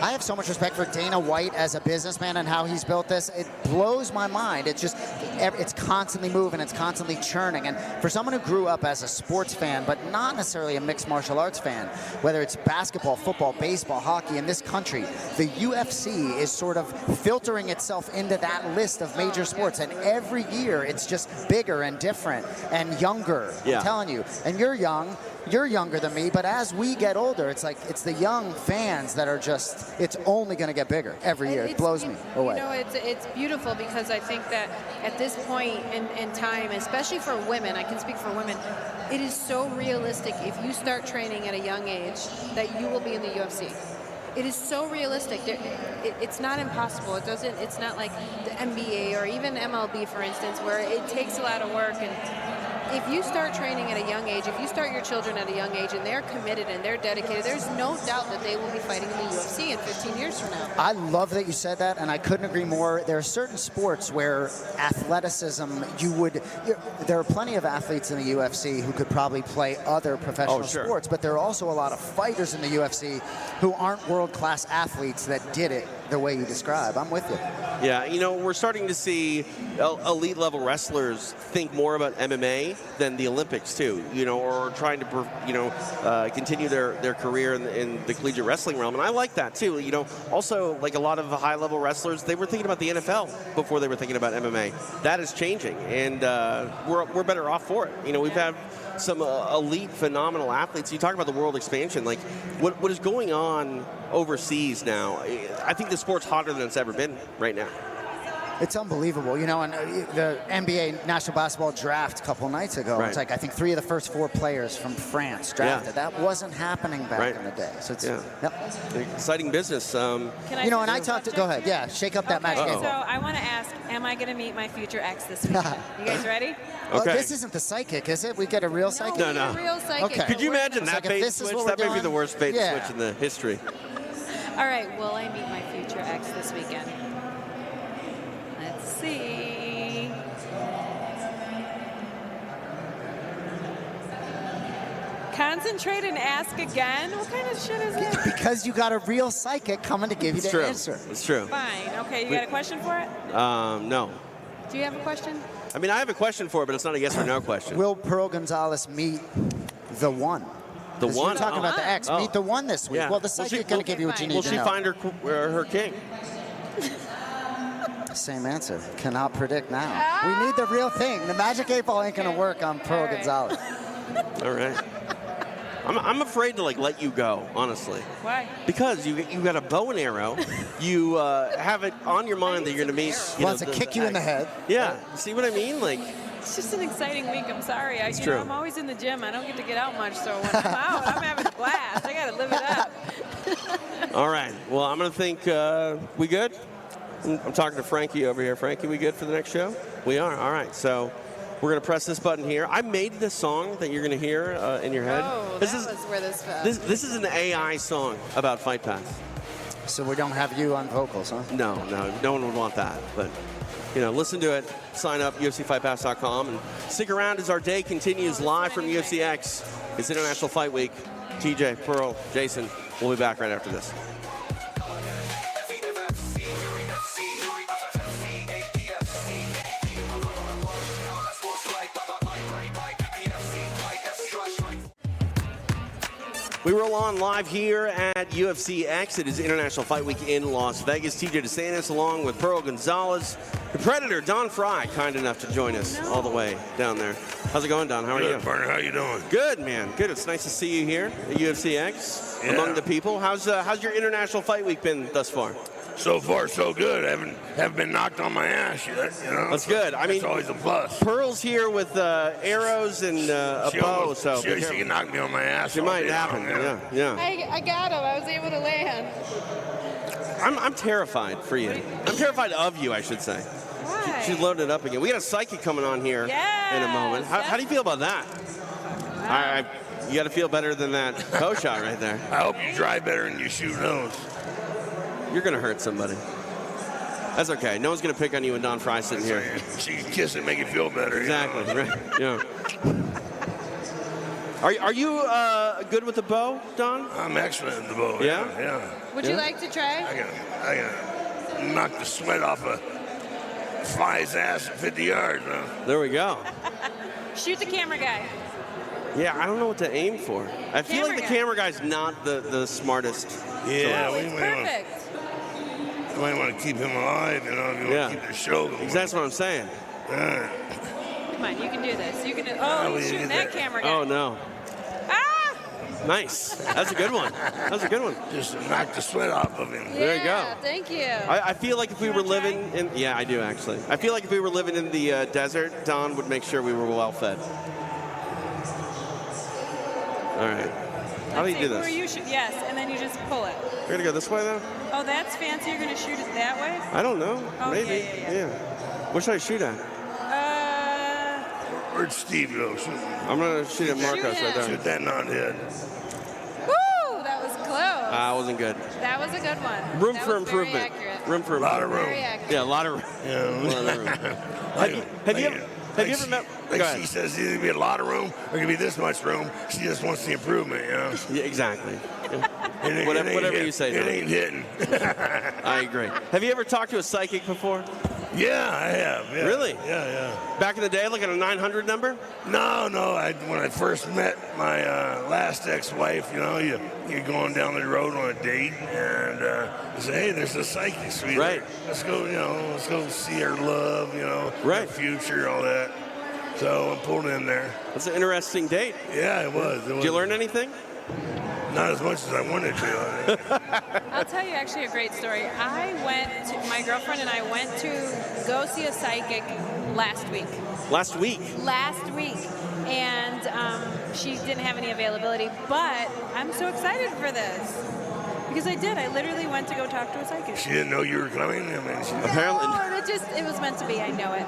I have so much respect for Dana White as a businessman and how he's built this. It blows my mind. It's just, it's constantly moving, it's constantly churning. And for someone who grew up as a sports fan, but not necessarily a mixed martial arts fan, whether it's basketball, football, baseball, hockey in this country, the UFC is sort of filtering itself into that list of major sports. And every year it's just bigger and different and younger. I'm telling you. And you're young. You're younger than me, but as we get older, it's like it's the young fans that are just, it's only going to get bigger every year. It blows me away. You know, it's beautiful because I think that at this point in time, especially for women, I can speak for women, it is so realistic if you start training at a young age that you will be in the UFC. It is so realistic. It's not impossible. It's not like the NBA or even MLB, for instance, where it takes a lot of work. And if you start training at a young age, if you start your children at a young age and they're committed and they're dedicated, there's no doubt that they will be fighting in the UFC in 15 years from now. I love that you said that, and I couldn't agree more. There are certain sports where athleticism, there are plenty of athletes in the UFC who could probably play other professional sports, but there are also a lot of fighters in the UFC who aren't world-class athletes that did it the way you describe. I'm with you. Yeah, you know, we're starting to see elite level wrestlers think more about MMA than the Olympics too, you know, or trying to, continue their career in the collegiate wrestling realm. And I like that too. You know, also like a lot of high level wrestlers, they were thinking about the NFL before they were thinking about MMA. That is changing, and we're better off for it. You know, we've had some elite, phenomenal athletes. You talk about the world expansion, like what is going on overseas now. I think the sport's hotter than it's ever been right now. It's unbelievable, you know, and the NBA National Basketball Draft a couple nights ago, it's like I think 3 of the first 4 players from France drafted. That wasn't happening back in the day. So it's exciting business. You know, and I talked to, go ahead, shake up that magic game. So I want to ask, am I going to meet my future ex this weekend? You guys ready? Well, this isn't the psychic, is it? We get a real psychic? No. A real psychic. Could you imagine that bait switch? That may be the worst bait switch in the history. All right, will I meet my future ex this weekend? Let's see. Concentrate and ask again? What kind of shit is that? Because you got a real psychic coming to give you the answer. It's true. Fine. Okay, you got a question for it? No. Do you have a question? I mean, I have a question for it, but it's not a yes or no question. Will Pearl Gonzalez meet the one? The one? You're talking about the ex. Meet the one this week. Well, the psychic is going to give you what you need to know. Will she find her king? Same answer. Cannot predict now. We need the real thing. The Magic 8 Ball ain't going to work on Pearl Gonzalez. All right. I'm afraid to let you go, honestly. Why? Because you got a bow and arrow. You have it on your mind that you're going to meet. Wants to kick you in the head. Yeah. See what I mean? It's just an exciting week. I'm sorry. It's true. I'm always in the gym. I don't get to get out much, so when I'm out, I'm having a blast. I got to live it up. All right. Well, I'm going to think we good? I'm talking to Frankie over here. Frankie, we good for the next show? We are. All right. So we're going to press this button here. I made this song that you're going to hear in your head. Oh, that was where this fell. This is an AI song about Fight Pass. So we don't have you on vocals, huh? No one would want that. But, listen to it. Sign up, UFCFightPass.com. And stick around as our day continues live from UFC X. It's International Fight Week. TJ, Pearl, Jason, we'll be back right after this. We roll on live here at UFC X. It is International Fight Week in Las Vegas. TJ DeSantis along with Pearl Gonzalez. The Predator, Don Fry, kind enough to join us all the way down there. How's it going, Don? How are you? Good, partner. How you doing? Good, man. Good. It's nice to see you here at UFC X among the people. How's your International Fight Week been thus far? So far, so good. I haven't been knocked on my ass yet. You know, That's good. I mean, it's always a plus. Pearl's here with arrows and a bow, so she can knock me on my ass. It might happen. Yeah. I got him. I was able to land. I'm terrified for you. I'm terrified of you, I should say. Why? She's loaded up again. We got a psychic coming on here in a moment. How do you feel about that? You got to feel better than that bow shot right there. I hope you drive better than you shoot those. You're going to hurt somebody. That's okay. No one's going to pick on you and Don Fry sitting here. She can kiss and make you feel better. Exactly. You know? Right. Yeah. Are you good with the bow, Don? I'm excellent in the bow. Yeah? Would you like to try? I can knock the sweat off a fly's ass at 50 yards. Huh? There we go. Shoot the camera guy. Yeah, I don't know what to aim for. I feel like the camera guy's not the smartest. Yeah, It's perfect. We might want to keep him alive, you know, if you want to keep the show going. That's what I'm saying. Come on, you can do this. You can do. Oh, he's shooting that camera guy. Oh no. Ah! Nice. That's a good one. That's a good one. Just to knock the sweat off of him. There you go. Thank you. I feel like if we were living in, I do actually. I feel like if we were living in the desert, Don would make sure we were well fed. All right. How do you do this? Where you shoot, yes, and then you just pull it. We're gonna go this way though. Oh, that's fancy. You're gonna shoot it that way? I don't know. Oh, Maybe. yeah. What should I shoot at? Where'd Steve go? I'm gonna shoot at Marcos right there. Shoot that non-head. Woo! That was close. That wasn't good. That was a good one. Room That for was very improvement. accurate. Room for A lot of room. Very accurate. Yeah, a lot of room. Yeah. A lot of room. Have you ever met? Like Go ahead. she says, either gonna be a lot of room or gonna be this much room. She just wants the improvement, you know. Yeah, exactly. Whatever you say. It ain't hitting. I agree. Have you ever talked to a psychic before? Yeah, I have. Yeah. Really? Yeah. Back in the day, like at a 900 number? No. When I first met my last ex-wife, you know, you're going down the road on a date, and you say, hey, there's a psychic suite. Right. Let's go, let's go see her love, her future, all that. So I pulled in there. That's an interesting date. Yeah, it was. Did you learn anything? Not as much as I wanted to. I'll tell you actually a great story. My girlfriend and I went to go see a psychic last week. Last week? Last week. And she didn't have any availability, but I'm so excited for this. Because I did. I literally went to go talk to a psychic. She didn't know you were coming? Apparently. No, it was meant to be. I know it.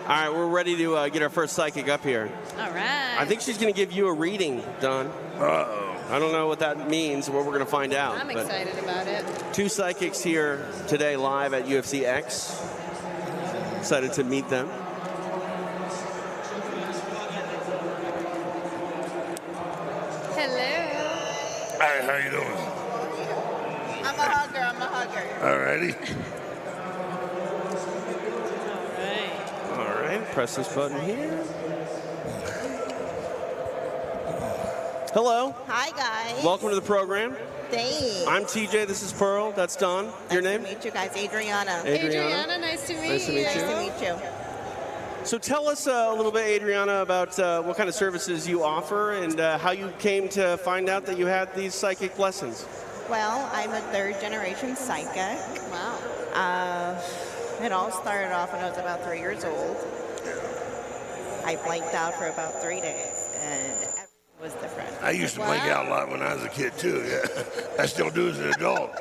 All right, we're ready to get our first psychic up here. All right. I think she's going to give you a reading, Don. Uh-oh. I don't know what that means, what we're going to find out. I'm excited about it. Two psychics here today live at UFC X. Excited to meet them. Hello. Hi, how you doing? I'm a hugger. All righty. All right, press this button here. Hello. Hi, guys. Welcome to the program. Thanks. I'm TJ. This is Pearl. That's Don. Your name? Nice to meet you guys. Adriana. Adriana, nice to meet you. Nice to meet you. Nice to meet you. So tell us a little bit, Adriana, about what kind of services you offer and how you came to find out that you had these psychic blessings. Well, I'm a third-generation psychic. Wow. It all started off when I was about 3 years old. I blanked out for about 3 days, and everything was different. I used to blank out a lot when I was a kid, too. Yeah. I still do as an adult.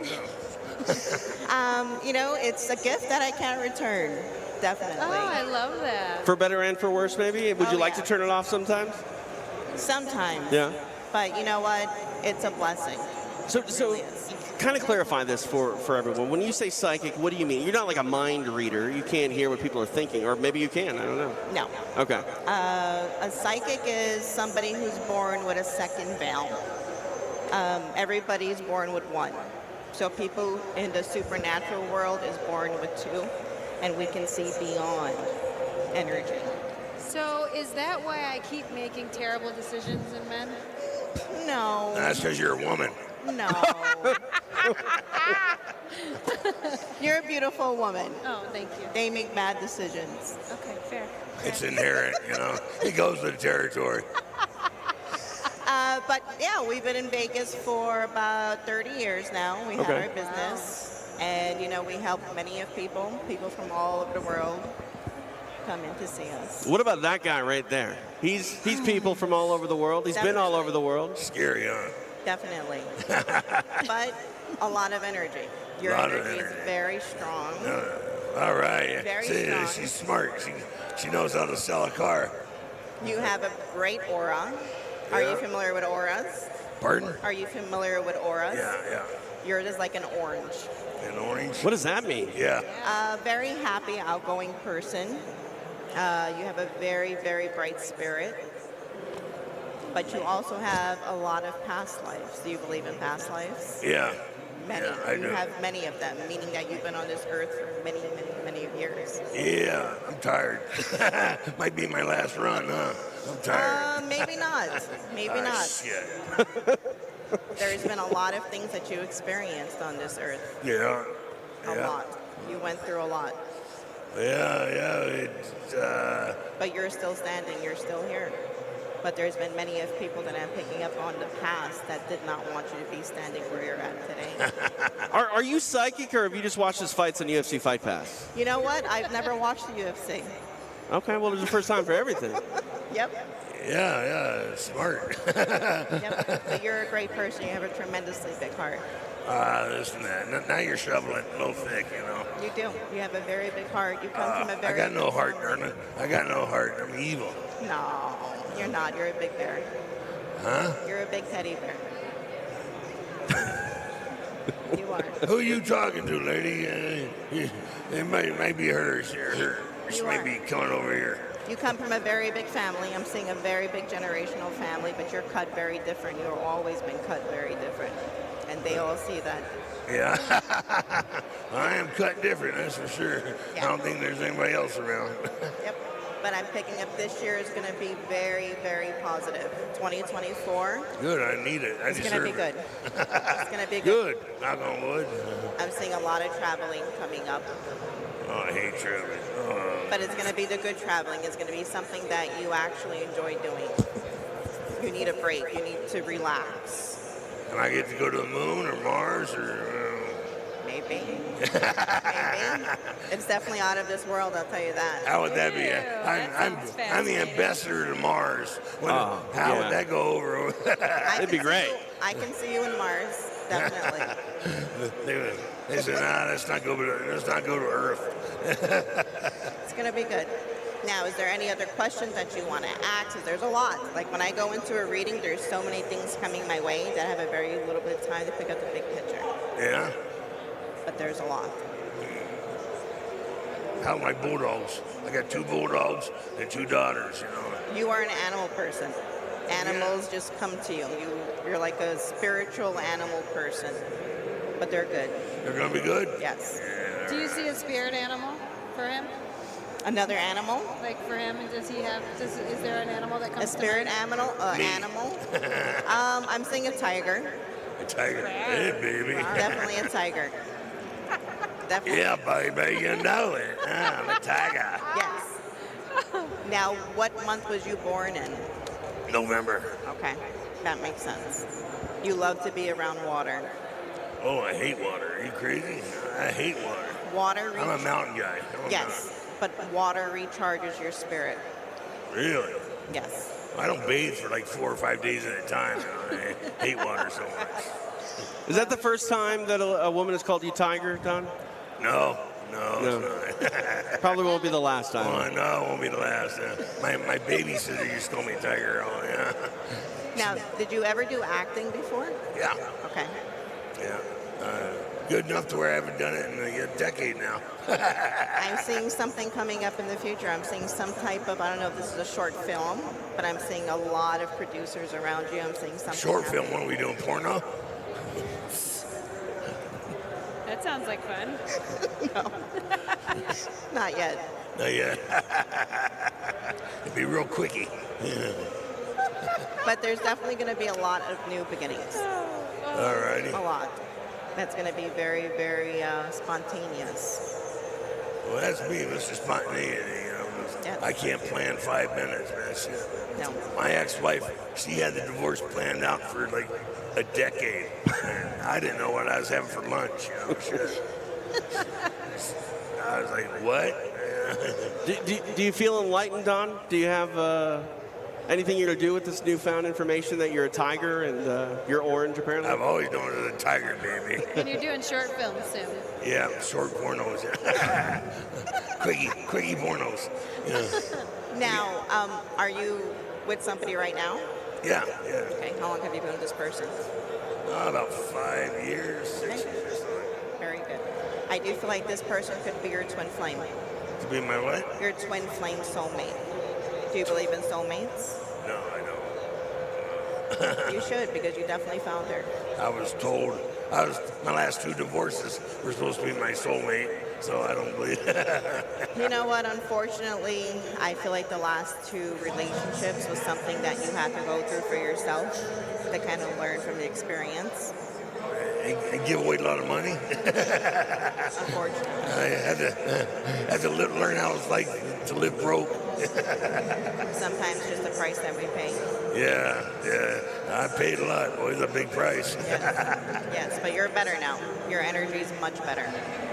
It's a gift that I can't return. Definitely. Oh, I love that. For better and for worse, maybe? Would you like to turn it off sometimes? Sometimes. Yeah. But you know what? It's a blessing. So kind of clarify this for everyone. When you say psychic, what do you mean? You're not like a mind reader. You can't hear what people are thinking, or maybe you can. I don't know. No. Okay. A psychic is somebody who's born with a second veil. Everybody's born with one. So people in the supernatural world is born with two, and we can see beyond energy. So is that why I keep making terrible decisions in men? No. That's because you're a woman. No. You're a beautiful woman. Oh, thank you. They make bad decisions. Okay, fair. It's inherent, It goes with the territory. But yeah, we've been in Vegas for about 30 years now. We had Okay. our business, and you know, we help many of people from all over the world come in to see us. What about that guy right there? He's people from all over the world. He's been all over the world. Scary, huh? Definitely. But a lot of energy. Your energy is very strong. All right. Very See, strong. she's smart. She knows how to sell a car. You have a great aura. Are Yeah. you familiar with auras? Pardon? Are you familiar with auras? Yeah. Yours is like an orange. An orange? What does that mean? Yeah. A very happy, outgoing person. You have a very, very bright spirit. But you also have a lot of past lives. Do you believe in past lives? Yeah. Many. Yeah, I you do. have many of them, meaning that you've been on this earth for many, many, many years. Yeah, I'm tired. Might be my last run, huh? I'm tired. Maybe not. Maybe not. Shit. There's been a lot of things that you experienced on this earth. Yeah. A lot. You went through a lot. Yeah. But you're still standing. You're still here. But there's been many of people that I'm picking up on the past that did not want you to be standing where you're at today. Are you psychic, or have you just watched his fights on UFC Fight Pass? You know what? I've never watched the UFC. Okay, well, there's a first time for everything. Yep. Yeah. Smart. Yep. But you're a great person. You have a tremendously big heart. This and that. Now you're shoveling low thick, you know. You do. You have a very big heart. You come from a I very got no big heart, family. Erna. I got no heart. I'm evil. No, you're not. You're a big bear. Huh? You're a big teddy bear. You are. Who you talking to, lady? It might be her. She You might are. be coming over here. You come from a very big family. I'm seeing a very big generational family, but you're cut very different. You've always been cut very different. And they all see that. Yeah. I am cut different, that's for sure. Yeah. I don't think there's anybody else around. Yep. But I'm picking up this year is going to be very, very positive. 2024 Good, I need it. I is going to be deserve good. it. It's going to be good. Good. Knock on wood. I'm seeing a lot of traveling coming up. Oh, I hate traveling. Oh. But it's going to be the good traveling. It's going to be something that you actually enjoy doing. You need a break. You need to relax. And I get to go to the moon or Mars or... Maybe. Maybe. It's definitely out of this world, I'll tell you that. How would that be? That sounds I'm the fascinating. ambassador to Mars. How yeah. would that go over? It'd be great. I can see you in Mars, definitely. They said, let's not go to Earth. It's going to be good. Now, is there any other questions that you want to ask? 'Cause there's a lot. Like when I go into a reading, there's so many things coming my way that I have a very little bit of time to pick up the big picture. Yeah? But there's a lot. How my bulldogs? I got 2 bulldogs and 2 daughters, you know. You are an animal person. Animals just come to you. You're like a spiritual animal person. But they're good. They're going to be good? Yes. Do you see a spirit animal for him? Another animal? Like for him, is there an animal that comes A spirit to mind? Me. animal? I'm seeing a tiger. A tiger. Hey, baby. Definitely a tiger. Definitely. Yeah, baby, you know it. I'm a tiger. Yes. Now, what month was you born in? November. Okay, that makes sense. You love to be around water. Oh, I hate water. Are you crazy? I hate water. Water. I'm a mountain guy. Yes, but water recharges your spirit. Really? Yes. I don't bathe for like 4 or 5 days at a time. You know? I hate water so much. Is that the first time that a woman has called you Tiger, Don? No. No. It's not. Probably won't be the last time. Oh, no, it won't be the last. My babysitter used to call me Tiger. Oh, yeah. Now, did you ever do acting before? Yeah. Okay. Yeah. Good enough to where I haven't done it in a decade now. I'm seeing something coming up in the future. I'm seeing some type of, I don't know if this is a short film, but I'm seeing a lot of producers around you. I'm seeing something. Short happen. film, what are we doing, porno? That sounds like fun. Not yet. Not yet. It'd be real quickie. But there's definitely going to be a lot of new beginnings. All righty. A lot. That's going to be very, very spontaneous. Well, that's me, Mr. Spontaneity. You know, Yes. I can't plan 5 minutes, man. Shit. No. My ex-wife, she had the divorce planned out for like a decade. And I didn't know what I was having for lunch. You know, shit. I was like, what? Do you feel enlightened, Don? Do you have anything you're to do with this newfound information that you're a tiger and you're orange, apparently? I've always known as a tiger, baby. And you're doing short films soon. Yeah, short pornos. quickie pornos. Yeah. Now, are you with somebody right now? Yeah. Okay. How long have you been with this person? About 5 years, 6 years or something. Very good. I do feel like this person could be your twin flame. To be my what? Your twin flame soulmate. Do you believe in soulmates? No, I don't. You should, because you definitely found her. I was told my last 2 divorces were supposed to be my soulmate, so I don't believe. You know what? Unfortunately, I feel like the last 2 relationships was something that you had to go through for yourself to kind of learn from the experience. and give away a lot of money. Unfortunately. I had to learn how it's like to live broke. Sometimes just the price that we pay. Yeah. I paid a lot. Boy, it's a big price. Yes, but you're better now. Your energy is much better.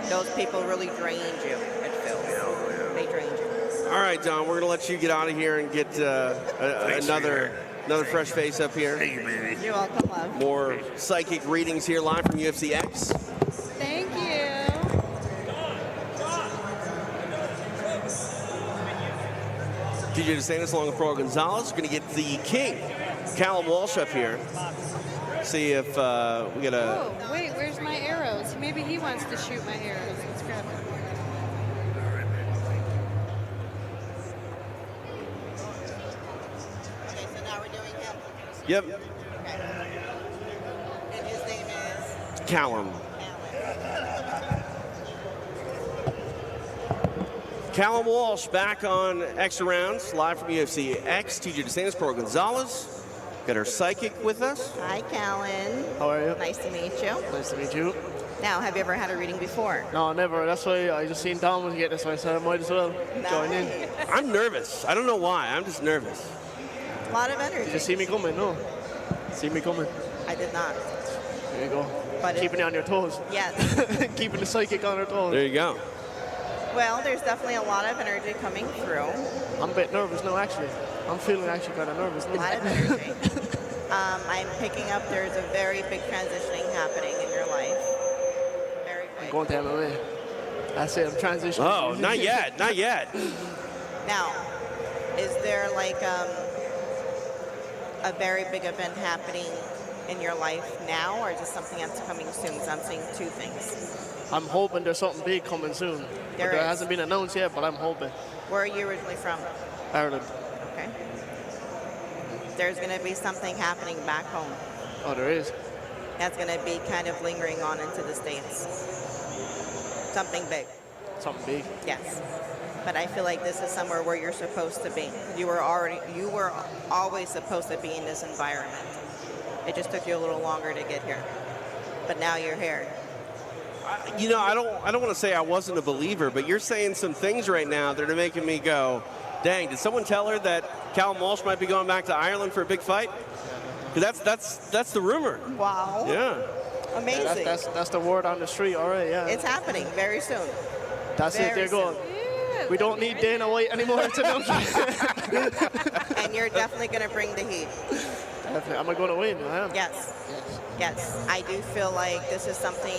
Those people really drained you, it feels. Yeah. They drained you. All right, Don, we're going to let you get out of here and get another fresh face up here. Thank you, baby. You're welcome, love. More psychic readings here live from UFC X. Thank you. TJ DeSantis along with Pro Gonzalez. We're going to get the king, Callum Walsh, up here. See if we got a... Oh, wait, where's my arrows? Maybe he wants to shoot my arrows. Let's grab it. Okay, so now we're doing him. Yep, Okay. And his name is Callum. Alan. Callum Walsh back on Extra Rounds, live from UFC X. TJ DeSantis, Pro Gonzalez. Got our psychic with us. Hi, Callan. How are you? Nice to meet you. Nice to meet you. Now, have you ever had a reading before? No, never. That's why I just seen Don was getting this, so I said I might as well join in. Nice. I'm nervous. I don't know why. I'm just nervous. A lot of You energy. just see me coming, no? See me coming. I did not. There you go. But Keeping it on your toes. Yes. Keeping the psychic on her toes. There you go. Well, there's definitely a lot of energy coming through. I'm a bit nervous now, actually. I'm feeling actually kind of nervous A now. lot of energy. I'm picking up there's a very big transitioning happening in your life. Very I'm big. going to MMA. That's it. I'm transitioning. Oh, not yet. Not yet. Now, is there like a very big event happening in your life now, or is it something that's coming soon? So I'm seeing 2 things. I'm hoping there's something big coming soon. There But is. hasn't been announced yet, but I'm hoping. Where are you originally from? Ireland. Okay. There's going to be something happening back home Oh, there is. that's going to be kind of lingering on into the States. Something big. Something big. Yes. But I feel like this is somewhere where you're supposed to be. You were always supposed to be in this environment. It just took you a little longer to get here. But now you're here. You know, I don't want to say I wasn't a believer, but you're saying some things right now that are making me go, dang, did someone tell her that Callum Walsh might be going back to Ireland for a big fight? Because that's the rumor. Wow. Yeah. Amazing. That's the word on the street. All right, yeah. It's happening very soon. That's it. very They're going. Yeah, We don't need Dana White anymore to know. And you're definitely going to bring the heat. Definitely. Am I going to win? I am. Yes. Yes. I do feel like this is something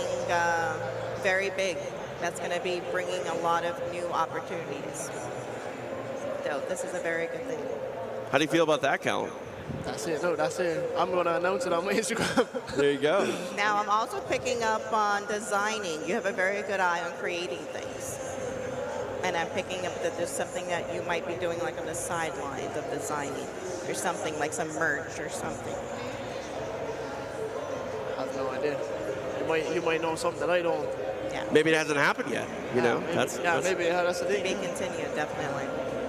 very big that's going to be bringing a lot of new opportunities. So this is a very good thing. How do you feel about that, Callum? That's it. No, that's it. I'm going to announce it on my Instagram. There you go. Now, I'm also picking up on designing. You have a very good eye on creating things. And I'm picking up that there's something that you might be doing like on the sidelines of designing or something, like some merch or something. I have no idea. You might know something that I don't. Yeah. Maybe it hasn't happened yet. You know, maybe. that's Maybe that's the To thing. be continued, definitely.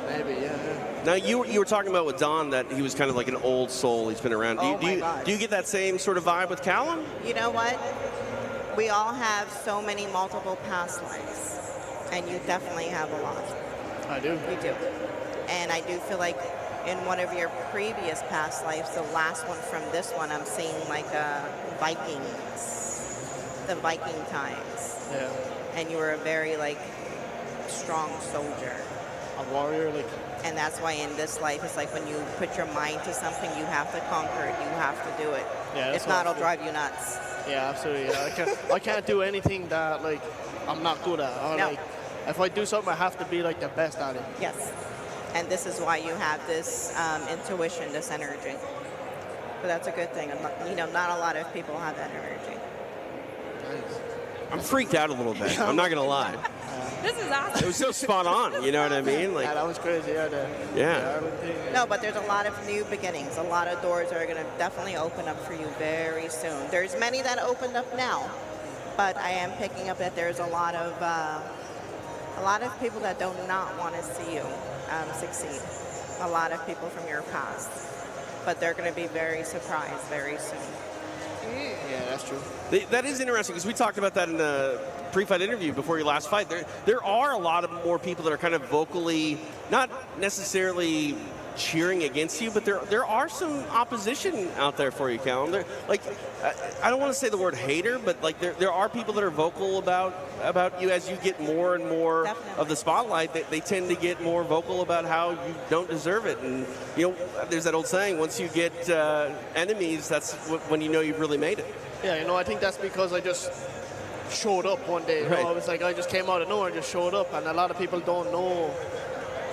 Maybe, yeah. Now you were talking about with Don that he was kind of like an old soul. He's been around. Oh my gosh. Do you get that same sort of vibe with Callum? You know what? We all have so many multiple past lives, and you definitely have a lot. I do. You do. And I do feel like in one of your previous past lives, the last one from this one, I'm seeing like Vikings, the Viking times. Yeah. And you were a very like strong soldier. A warrior, like. And that's why in this life, it's like when you put your mind to something, you have to conquer it. You have to do it. Yeah, if not, it'll drive you nuts. Yeah, absolutely. Yeah. I can't do anything that like I'm not good at. No. Like, if I do something, I have to be like the best at it. Yes. And this is why you have this intuition, this energy. But that's a good thing. You know, not a lot of people have that energy. Nice. I'm freaked out a little bit. I'm not going to lie. This is awesome. It was so spot on. You know what I mean? Like, Yeah, that was crazy. Yeah. The Ireland thing. No, but there's a lot of new beginnings. A lot of doors are going to definitely open up for you very soon. There's many that opened up now, but I am picking up that there's a lot of people that do not want to see you succeed. A lot of people from your past, but they're going to be very surprised very soon. Yeah, that's true. That is interesting because we talked about that in the pre-fight interview before your last fight. There are a lot of more people that are kind of vocally, not necessarily cheering against you, but there are some opposition out there for you, Callum. Like, I don't want to say the word hater, but like there are people that are vocal about you as you get more and more Definitely. of the spotlight. They tend to get more vocal about how you don't deserve it. And you know, there's that old saying: once you get enemies, that's when you know you've really made it. Yeah, you know, I think that's because I just showed up one day. You know, Right. I was like, I just came out of nowhere and just showed up, and a lot of people don't know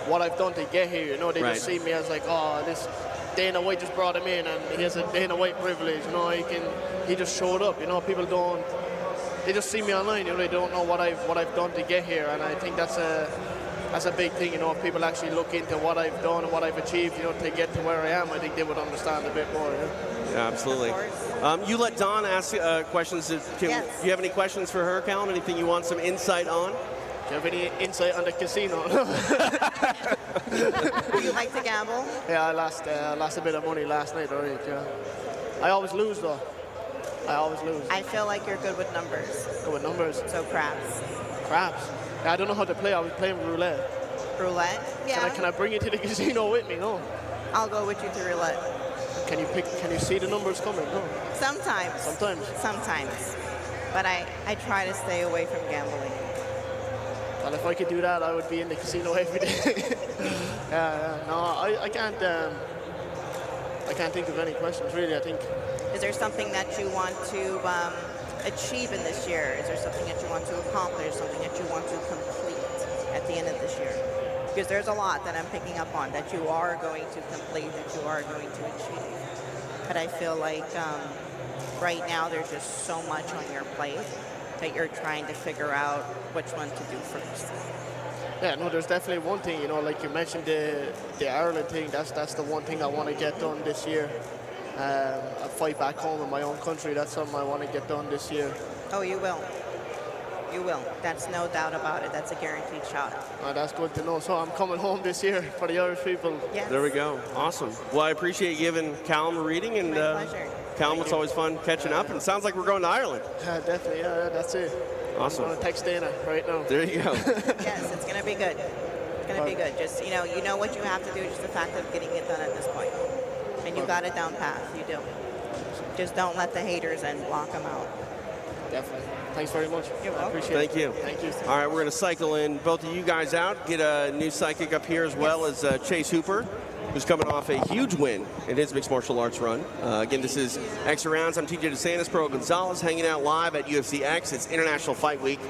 what I've done to get here. You know, they Right. just see me as like, oh, this Dana White just brought him in, and he has a Dana White privilege. You know, he just showed up. You know, people don't. They just see me online. You know, they don't know what I've done to get here, and I think that's a big thing. You know, if people actually look into what I've done and what I've achieved, you know, to get to where I am, I think they would understand a bit more. You know? Yeah, absolutely. Of course. You let Dawn ask questions. Yes. Do you have any questions for her, Callum? Anything you want some insight on? Do you have any insight on the casino? Do you like to gamble? Yeah, I lost a bit of money last night already. Yeah. I always lose though. I always lose. I feel like you're good with numbers. Good with numbers. So craps. Craps. Yeah, I don't know how to play. I was playing roulette. Roulette? Yeah. Can I bring you to the casino with me? No. I'll go with you to roulette. Can you see the numbers coming? No. Sometimes. Sometimes. But I try to stay away from gambling. Well, if I could do that, I would be in the casino every day. Yeah. No, I can't think of any questions really. I think. Is there something that you want to achieve in this year? Is there something that you want to accomplish, something that you want to complete at the end of this year? Because there's a lot that I'm picking up on that you are going to complete, that you are going to achieve. But I feel like right now there's just so much on your plate that you're trying to figure out which one to do first. Yeah, no, there's definitely one thing, you know, like you mentioned the Ireland thing, that's the one thing I want to get done this year. A fight back home in my own country, that's something I want to get done this year. Oh, you will. You will. That's no doubt about it. That's a guaranteed shot. That's good to know. So I'm coming home this year for the Irish people. Yes. There we go. Awesome. Well, I appreciate you giving Callum a reading. And My pleasure. Callum, it's always fun catching up. And it sounds like we're going to Ireland. Definitely, yeah, that's it. Awesome. I'm going to text Dana right now. There you go. Yes, it's going to be good. It's going to be good. Just, you know what you have to do, just the fact of getting it done at this point. And you got it down pat. You do. Just don't let the haters and block them out. Definitely. Thanks very much. You're I welcome. appreciate Thank it. you. Thank you. All right, we're going to cycle in both of you guys out, get a new psychic up here as well as Chase Hooper, who's coming off a huge win in his mixed martial arts run. Again, this is Extra Rounds. I'm TJ DeSantis, Pro Gonzalez, hanging out live at UFC X. It's International Fight Week.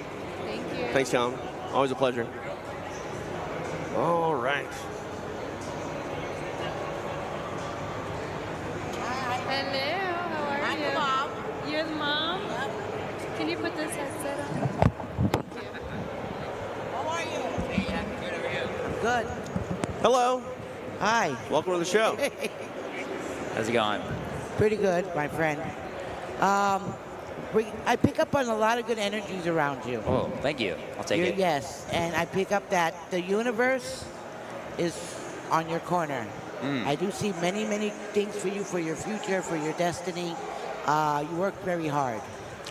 Thank you. Thanks, Callum. Always a pleasure. All right. Hello, how are I'm you? the mom. You're the mom? Yep. Can you put this headset on? Thank you. How are you? Good over here. Good. Hello. Hi. Welcome to the show. How's it going? Pretty good, my friend. I pick up on a lot of good energies around you. Oh, thank you. I'll take it. Yes, and I pick up that the universe is on your corner. I do see many, many things for you, for your future, for your destiny. You work very hard.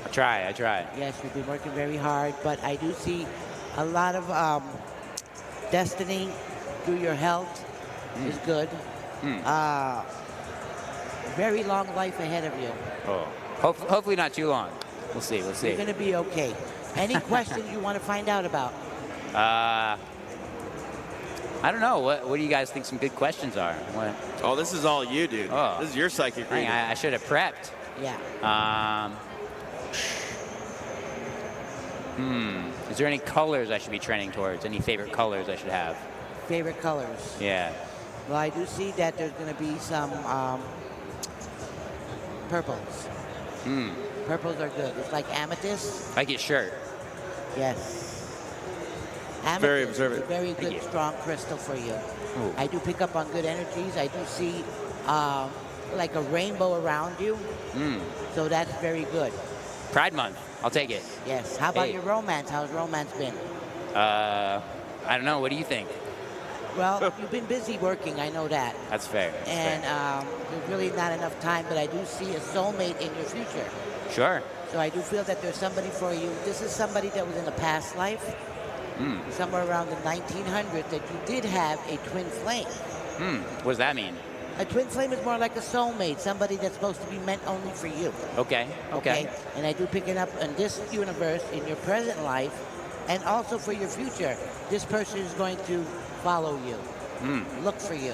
I try. Yes, you've been working very hard, but I do see a lot of destiny through your health is good. Very long life ahead of you. Oh, hopefully not too long. We'll see. We'll see. You're going to be okay. Any questions you want to find out about? I don't know. What do you guys think some good questions are? Oh, this is all you, dude. Oh. This is your psychic reading. I should have prepped. Yeah. Is there any colors I should be trending towards? Any favorite colors I should have? Favorite colors? Yeah. Well, I do see that there's going to be some purples. Purples are good. It's like amethyst. Like your shirt. Yes. Amethyst Very is observant. a very good, strong crystal for you. Ooh. I do pick up on good energies. I do see like a rainbow around you. So that's very good. Pride Month. I'll take it. Yes. How about Hey. your romance? How's romance been? I don't know. What do you think? Well, you've been busy working. I know that. That's fair. That's And fair. there's really not enough time, but I do see a soulmate in your future. Sure. So I do feel that there's somebody for you. This is somebody that was in a past life, somewhere around the 1900s, that you did have a twin flame. What does that mean? A twin flame is more like a soulmate, somebody that's supposed to be meant only for you. Okay. Okay. And I do pick it up in this universe, in your present life, and also for your future. This person is going to follow you, look for you.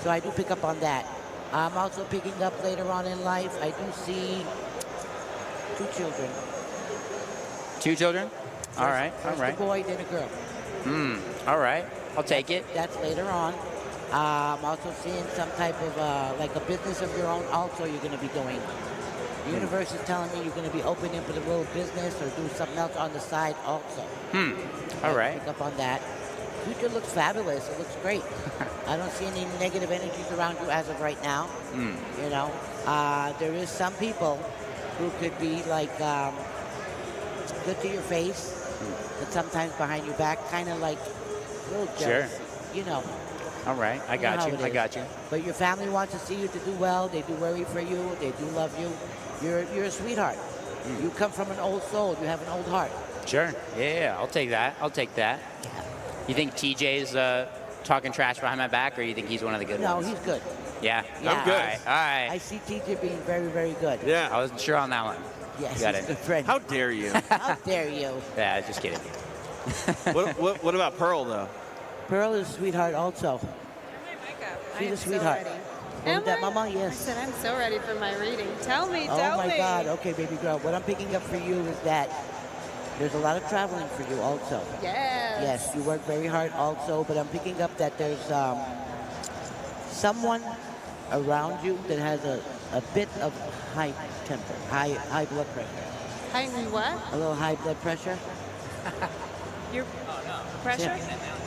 So I do pick up on that. I'm also picking up later on in life, I do see 2 children. 2 children? All right. All First right. a boy, then a girl. All right. I'll take it. That's later on. I'm also seeing some type of like a business of your own also you're going to be doing. The universe is telling me you're going to be opening up with a little business or do something else on the side also. All right. Pick up on that. Future looks fabulous. It looks great. I don't see any negative energies around you as of right now. You know, there is some people who could be like good to your face, but sometimes behind your back, kind of like a little jealous. You know. All right. I got you. I got you. But your family wants to see you to do well. They do worry for you. They do love you. You're a sweetheart. You come from an old soul. You have an old heart. Sure. Yeah. I'll take that. I'll take that. Yeah. You think TJ's talking trash behind my back, or you think he's one of the good No, ones? he's good. Yeah. Yeah. I'm good. All right. All right. I see TJ being very, very good. Yeah. I wasn't sure on that one. Yes, Got he's it. a good friend. How dare you? How dare you? Yeah, I was just kidding. what about Pearl, though? Pearl is a sweetheart also. She's a sweetheart. What was that, Mama? I Yes. said, I'm so ready for my reading. Tell me, tell me. Oh my God. Okay, baby girl. What I'm picking up for you is that there's a lot of traveling for you also. Yes. Yes, you work very hard also, but I'm picking up that there's someone around you that has a bit of high temper, high blood pressure. High what? A little high blood pressure. Your pressure?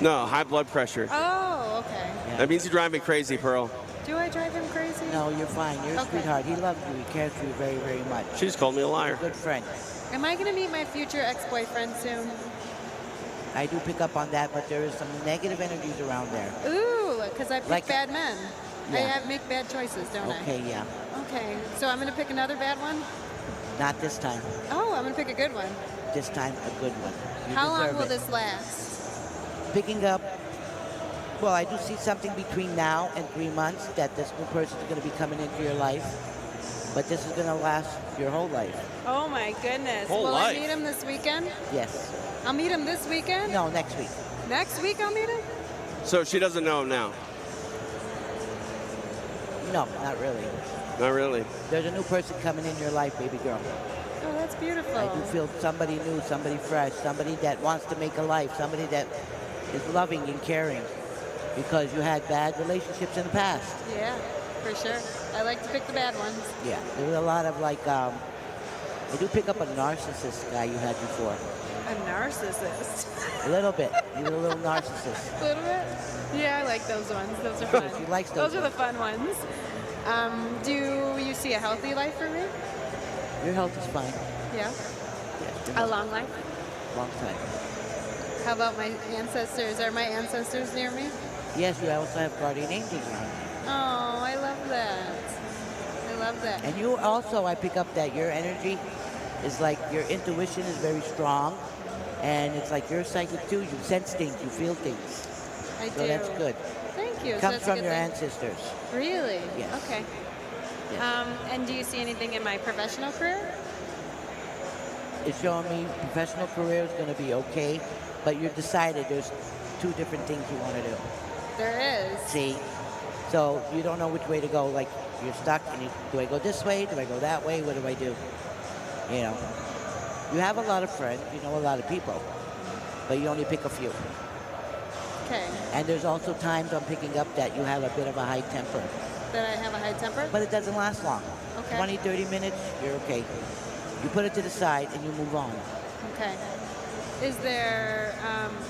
No, high blood pressure. Oh, okay. Yeah. That means you drive me crazy, Pearl. Do I drive him crazy? No, you're fine. You're a Okay. sweetheart. He loves you. He cares for you very, very much. She just called me a liar. Good friend. Am I going to meet my future ex-boyfriend soon? I do pick up on that, but there is some negative energies around there. Ooh, because I pick Like- bad men. Yeah. I make bad choices, don't Okay, yeah. I? Okay. So I'm going to pick another bad one? Not this time. Oh, I'm going to pick a good one. This time, a good one. You How long deserve will it. this last? Picking up, well, I do see something between now and 3 months that this new person is going to be coming into your life. But this is going to last your whole life. Oh, my goodness. Whole will life. I meet him this weekend? Yes. I'll meet him this weekend? No, next week. Next week I'll meet him? So she doesn't know him now. No, not really. Not really. There's a new person coming in your life, baby girl. Oh, that's beautiful. I do feel somebody new, somebody fresh, somebody that wants to make a life, somebody that is loving and caring because you had bad relationships in the past. Yeah, for sure. I like to pick the bad ones. Yeah, there was a lot of like, I do pick up a narcissist guy you had before. A narcissist. A little bit. You were a little narcissist. A little bit? Yeah, I like those ones. Those are fun. She likes those are the fun ones. Do you see a healthy life for me? Your health is fine. Yeah. Yes, your A health- long life? long time. How about my ancestors? Are my ancestors near me? Yes, you also have guardian angels around. Oh, I love that. I love that. And you also, I pick up that your energy is like your intuition is very strong. And it's like you're psychic too. You sense things, you feel things. I So do. that's good. Thank you. So Comes that's a from good your thing. ancestors. Really? Yes. Okay. Yes. And do you see anything in my professional career? It's showing me professional career is going to be okay, but you're decided there's two different things you want to do. There is. See? So you don't know which way to go. Like, you're stuck, and do I go this way? Do I go that way? What do I do? You know? You have a lot of friends. You know a lot of people. But you only pick a few. Okay. And there's also times I'm picking up that you have a bit of a high temper. That I have a high temper? But it doesn't last long. Okay. 20, 30 minutes, you're okay. You put it to the side, and you move on. Okay. Is there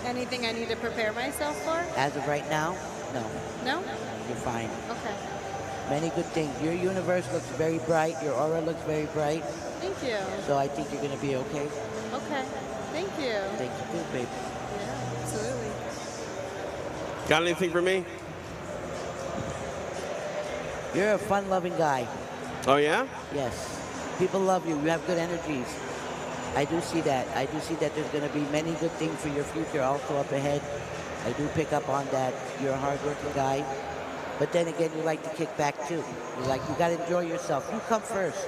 anything I need to prepare myself for? As of right now, no. No? You're fine. Okay. Many good things. Your universe looks very bright. Your aura looks very bright. Thank you. So I think you're going to be okay. Okay. Thank you. Thank you, too, baby. Yeah, absolutely. Got anything for me? You're a fun-loving guy. Oh, yeah? Yes. People love you. You have good energies. I do see that. I do see that there's going to be many good things for your future also up ahead. I do pick up on that. You're a hard-working guy. But then again, you like to kick back, too. You got to enjoy yourself. You come first.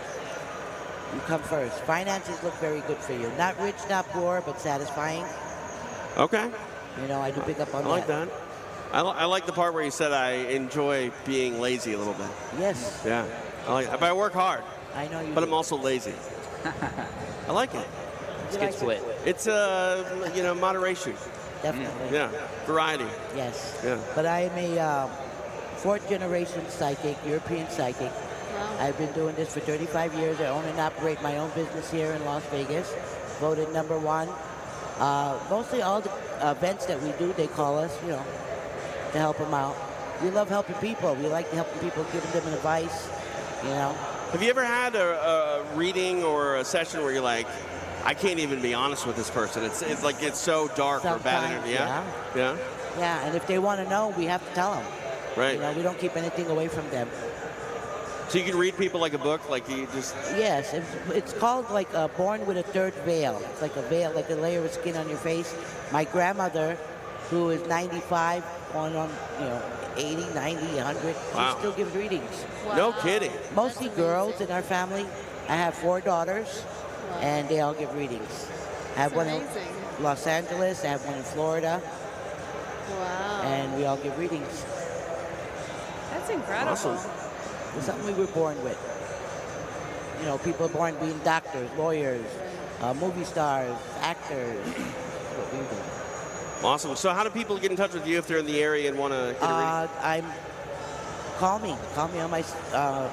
You come first. Finances look very good for you. Not rich, not poor, but satisfying. Okay. You know, I do pick up on I like that. I like the part where you said I enjoy being lazy a little bit. Yes. Yeah. But I work hard. I know you But do. I'm also lazy. I like it. It's a good split. It's moderation. Definitely. Yeah. Variety. Yes. Yeah. But I am a fourth-generation psychic, European psychic. Wow. I've been doing this for 35 years. I own and operate my own business here in Las Vegas. Voted #1. Mostly all the events that we do, they call us, you know, to help them out. We love helping people. We like helping people, giving them advice, you know. Have you ever had a reading or a session where you're like, I can't even be honest with this person. It's like it's so dark or bad Sometimes, energy. yeah. Yeah. Yeah, and if they want to know, we have to tell them. Right. You know, we don't keep anything away from them. So you can read people like a book, like you just. Yes, it's called like born with a third veil. It's like a veil, like a layer of skin on your face. My grandmother, who is 95, going on, 80, 90, 100, Wow. she still gives readings. Wow. No kidding. Mostly girls in our family. I have 4 daughters, and they all give readings. I have That's one in amazing. Los Angeles, I have one in Florida, Wow. and we all give readings. That's incredible. Awesome. It's something we were born with. You know, people are born being doctors, lawyers, movie stars, actors. That's what we do. Awesome. So how do people get in touch with you if they're in the area and want to get a reading? Call me on my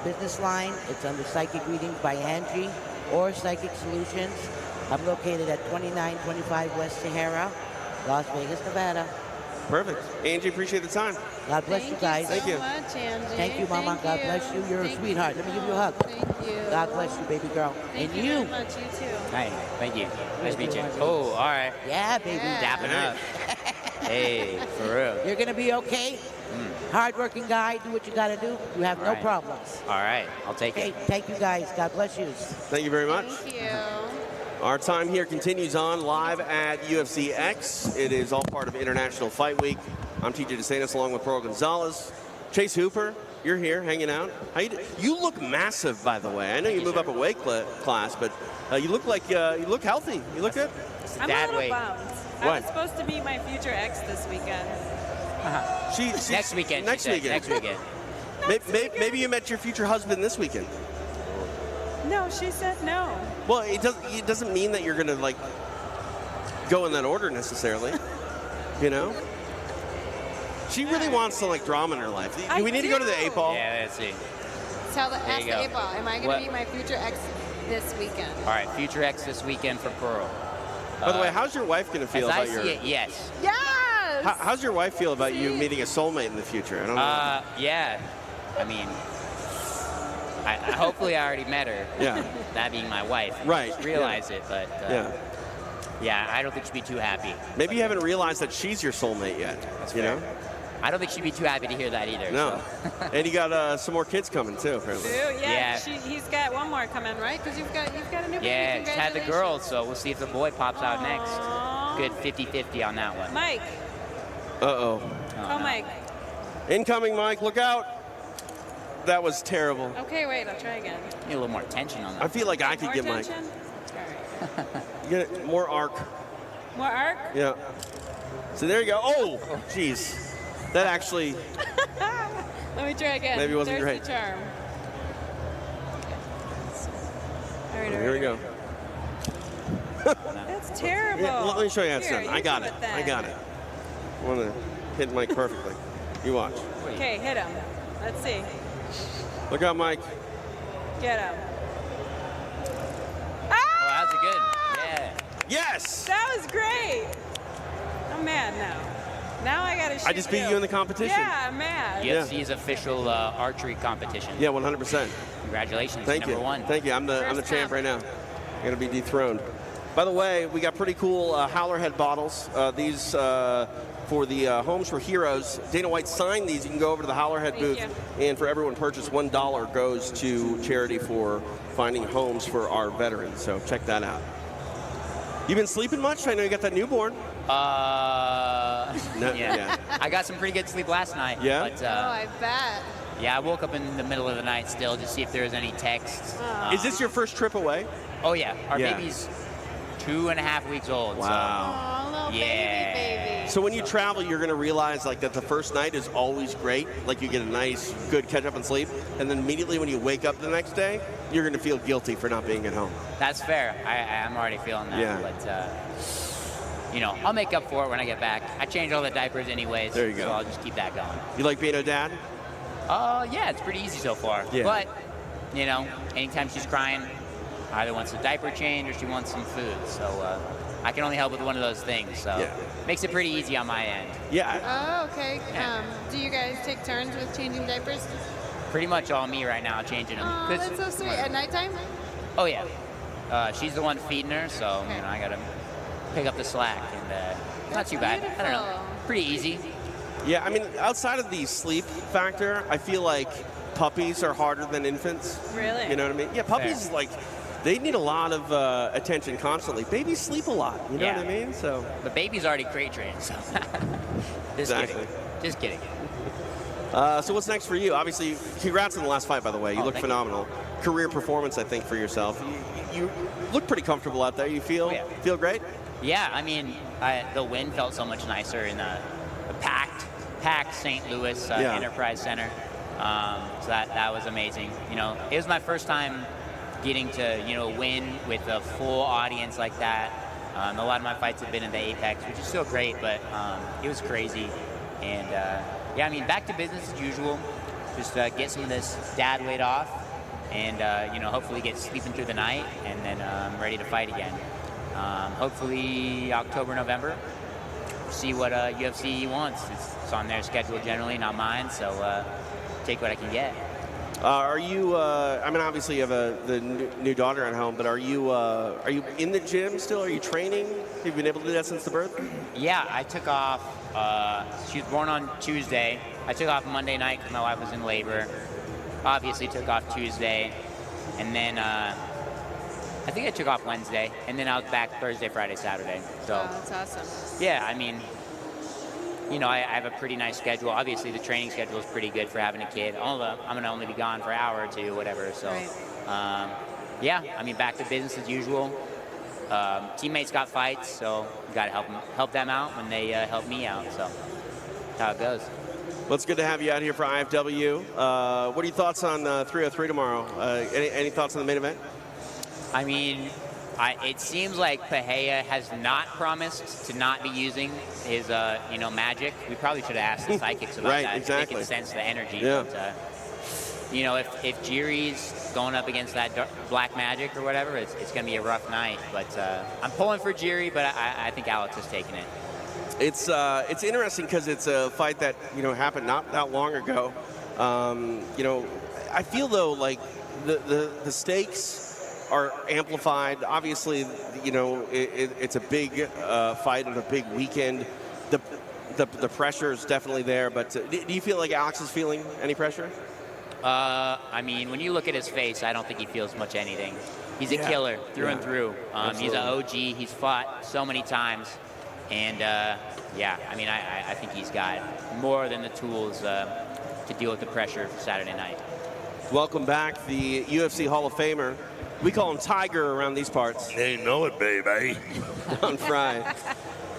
business line. It's under Psychic Readings by Angie or Psychic Solutions. I'm located at 2925 West Sahara, Las Vegas, Nevada. Perfect. Angie, appreciate the time. God bless you guys. Thank you so Thank you. much, Angie. Thank you, Mama. God bless you. You're a sweetheart. Let me give you a hug. Thank you. God bless you, baby girl. Thank And you you. very much. You too. Hi, thank you. Nice to meet you. Thank you. Oh, all right. Yeah, baby. Yeah. Dapping up. Hey, for real. You're going to be okay. Hardworking guy. Do what you got to do. You have no Right. problems. All right, I'll take Okay, it. thank you guys. God bless you. Thank you very much. Thank you. Our time here continues on live at UFC X. It is all part of International Fight Week. I'm TJ DeSantis along with Pearl Gonzalez. Chase Hooper, you're here hanging out. How you look massive, by the way. I know you move up a weight class, but you look like you look healthy. You look good. I'm Dad a little weight. bummed. I What? was supposed to meet my future ex this weekend. She's Next weekend. Next she said. weekend. Next weekend. Maybe you met your future husband this weekend. No, she said no. Well, it doesn't mean that you're gonna like go in that order necessarily. You know. She really wants to like drama in her life. I We need to go to the do. 8-ball. Yeah, let's see. Ask you the go. 8-ball. Am I going What? to meet my future ex this weekend? All right, future X this weekend for Pearl. By the way, how's your wife gonna feel As I about your? see it, yes. Yes! How's your wife feel about you See? meeting a soulmate in the future? I don't know. Yeah. I mean, hopefully I already met her. Yeah. That being my wife. Right, Just realize it, but Yeah. yeah, I don't think she'd be too happy. Maybe you haven't realized that she's your soulmate yet. That's you fair. know? I don't think she'd be too happy to hear that either. No. So. And you got some more kids coming too, apparently. Ooh, Yeah. He's got one more coming, right? Because you've got a new baby. Yeah, just had the girl, Congratulations. so we'll see if the boy pops out next. Aw. good 50-50 on that one. Mike. Uh-oh. Call Mike. Incoming, Mike. Look out. That was terrible. Okay, wait. I'll try again. Need a little more tension on that. I feel like I could More get Mike. tension? All right. Get more arc. More arc? Yeah. So there you go. Oh, jeez. That actually Let me try again. maybe wasn't There's great. the charm. All right, Here we go. That's terrible. Yeah, let me show you how it's Here, done. you I got do it. then. I got it. I want to hit Mike perfectly. You watch. Okay, hit him. Let's see. Look out, Mike. Get him. Oh, that was a good. Yeah. Yes! That was great. I'm mad now. Now I gotta shoot I just beat you in the competition. Yeah, I'm mad. UFC's official archery competition. Yeah, 100%. Congratulations, Thank number you. one. Thank you. I'm the First champ comp. right now. I'm gonna be dethroned. By the way, we got pretty cool howler head bottles. These for the Homes for Heroes. Dana White signed these. You can go over to the howler head Thank booth, and for everyone purchased, $1 goes to charity for finding homes for our veterans. So check that out. You been sleeping much? I know you got that newborn. No, yeah. I got some pretty good sleep last night. Yeah? But, Oh, I bet. yeah, I woke up in the middle of the night still to see if there was any texts. Is this your first trip away? Oh, yeah. Our Yeah. baby's 2.5 weeks old. Wow. Oh, little Yeah. baby. So when you travel, you're going to realize like that the first night is always great. Like you get a nice, good catch up and sleep, and then immediately when you wake up the next day, you're going to feel guilty for not being at home. So that's fair. I'm already feeling that. Yeah. But, you know, I'll make up for it when I get back. I change all the diapers anyways. There you go. So I'll just keep that going. You like being a dad? Yeah, it's pretty easy so far. Yeah. But, you know, anytime she's crying, either wants a diaper change or she wants some food. So I can only help with one of those things. So Yeah. makes it pretty easy on my end. Yeah. Oh, okay. Yeah. Do you guys take turns with changing diapers? Pretty much all me right now, changing them. Oh, 'Cause- that's so sweet. At nighttime? Oh, yeah. She's the one feeding her, so, Okay. you know, I got to pick up the slack. And not too bad. I don't know. beautiful. Pretty easy. Yeah, I mean, outside of the sleep factor, I feel like puppies are harder than infants. Really? You know what I mean? Yeah, puppies, like, they need a lot of attention constantly. Babies sleep a lot, you know Yeah. what I mean? So, But baby's already crate trained, so. Just Exactly. kidding. Just kidding. so what's next for you? Obviously, congrats on the last fight, by the way. You Oh, look thank you. phenomenal. Career performance, I think, for yourself. You look pretty comfortable out there. You feel Oh, yeah. feel great? Yeah, I mean, the win felt so much nicer in the packed St. Louis Yeah. Enterprise Center. So that was amazing. You know, it was my first time getting to, you know, win with a full audience like that. A lot of my fights have been in the Apex, which is still great, but it was crazy. And yeah, I mean, back to business as usual. Just get some of this dad weight off, and you know, hopefully get sleeping through the night, and then I'm ready to fight again. Hopefully October, November. See what UFC wants. It's on their schedule generally, not mine. So take what I can get. Are you? I mean, obviously, you have the new daughter at home, but are you in the gym still? Are you training? Have you been able to do that since the birth? Yeah, I took off. She was born on Tuesday. I took off Monday night because my wife was in labor. Obviously, took off Tuesday, and then I think I took off Wednesday, and then I was back Thursday, Friday, Saturday. So Oh, that's awesome. yeah, I mean, you know, I have a pretty nice schedule. Obviously, the training schedule is pretty good for having a kid. I'm gonna only be gone for an hour or two, whatever. So, Right. yeah, I mean, back to business as usual. Teammates got fights, so you got to help them out when they help me out. So that's how it goes. Well, it's good to have you out here for IFW. What are your thoughts on 303 tomorrow? Any thoughts on the main event? I mean, it seems like Pahea has not promised to not be using his, you know, magic. We probably should have asked the psychics about Right, that. exactly. They can sense the energy. Yeah. But, you know, if Jiri's going up against that black magic or whatever, it's going to be a rough night. But I'm pulling for Jiri, but I think Alex is taking it. It's interesting because it's a fight that, you know, happened not that long ago. You know, I feel though like the stakes are amplified. Obviously, you know, it's a big fight and a big weekend. The pressure is definitely there. But do you feel like Alex is feeling any pressure? I mean, when you look at his face, I don't think he feels much anything. He's a Yeah. killer through and Yeah. through. He's an Absolutely. OG. He's fought so many times. And yeah, I mean, I think he's got more than the tools to deal with the pressure for Saturday night. Welcome back, the UFC Hall of Famer. We call him Tiger around these parts. They know it, baby. Don Fry.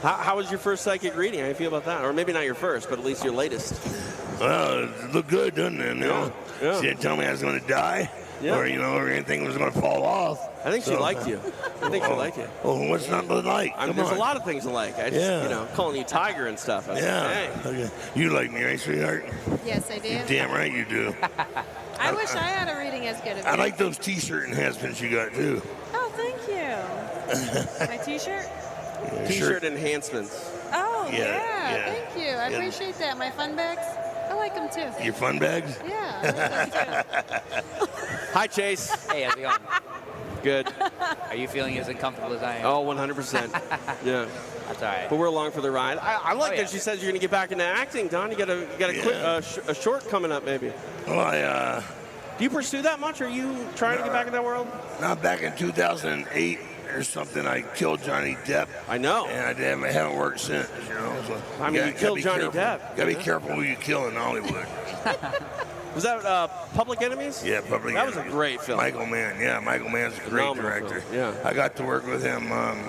How was your first psychic reading? How do you feel about that? Or maybe not your first, but at least your latest. Well, it looked good, didn't it? You know? Yeah. She didn't tell me I was going to die, Yeah. or or anything was going to fall off. I think she liked you. I think she liked you. Oh, what's not to like? I mean, there's a lot of things to like. I just, calling you Tiger and stuff. I was Yeah. like, hey. Okay. You like me, right, sweetheart? Yes, I do. Damn right you do. I wish I had a reading as good as I you. like those T-shirt enhancements you got too. Oh, thank you. My T-shirt. T-shirt enhancements. Oh, Yeah, yeah. Thank you. I Yeah. appreciate that. My fun bags, I like them too. Your fun bags? Yeah, I like them too. Hi, Chase. Hey, how's it going? Good. Are you feeling as uncomfortable as I am? Oh, 100%. Yeah. That's all right. But we're along for the ride. I like Oh, yeah. that she says you're going to get back into acting, Don. You got a short coming up, maybe. Well, Do you pursue that much? Are you trying to get back in that world? not back in 2008 or something. I killed Johnny Depp. I know. And I haven't worked since. So I mean, you killed be Johnny careful. Depp. Gotta be careful who you kill in Hollywood. Was that Public Enemies? Yeah, Public That was a Enemies. great film. Michael Mann. Yeah, Michael Mann's a great Phenomenal director. film, yeah. I got to work with him. Had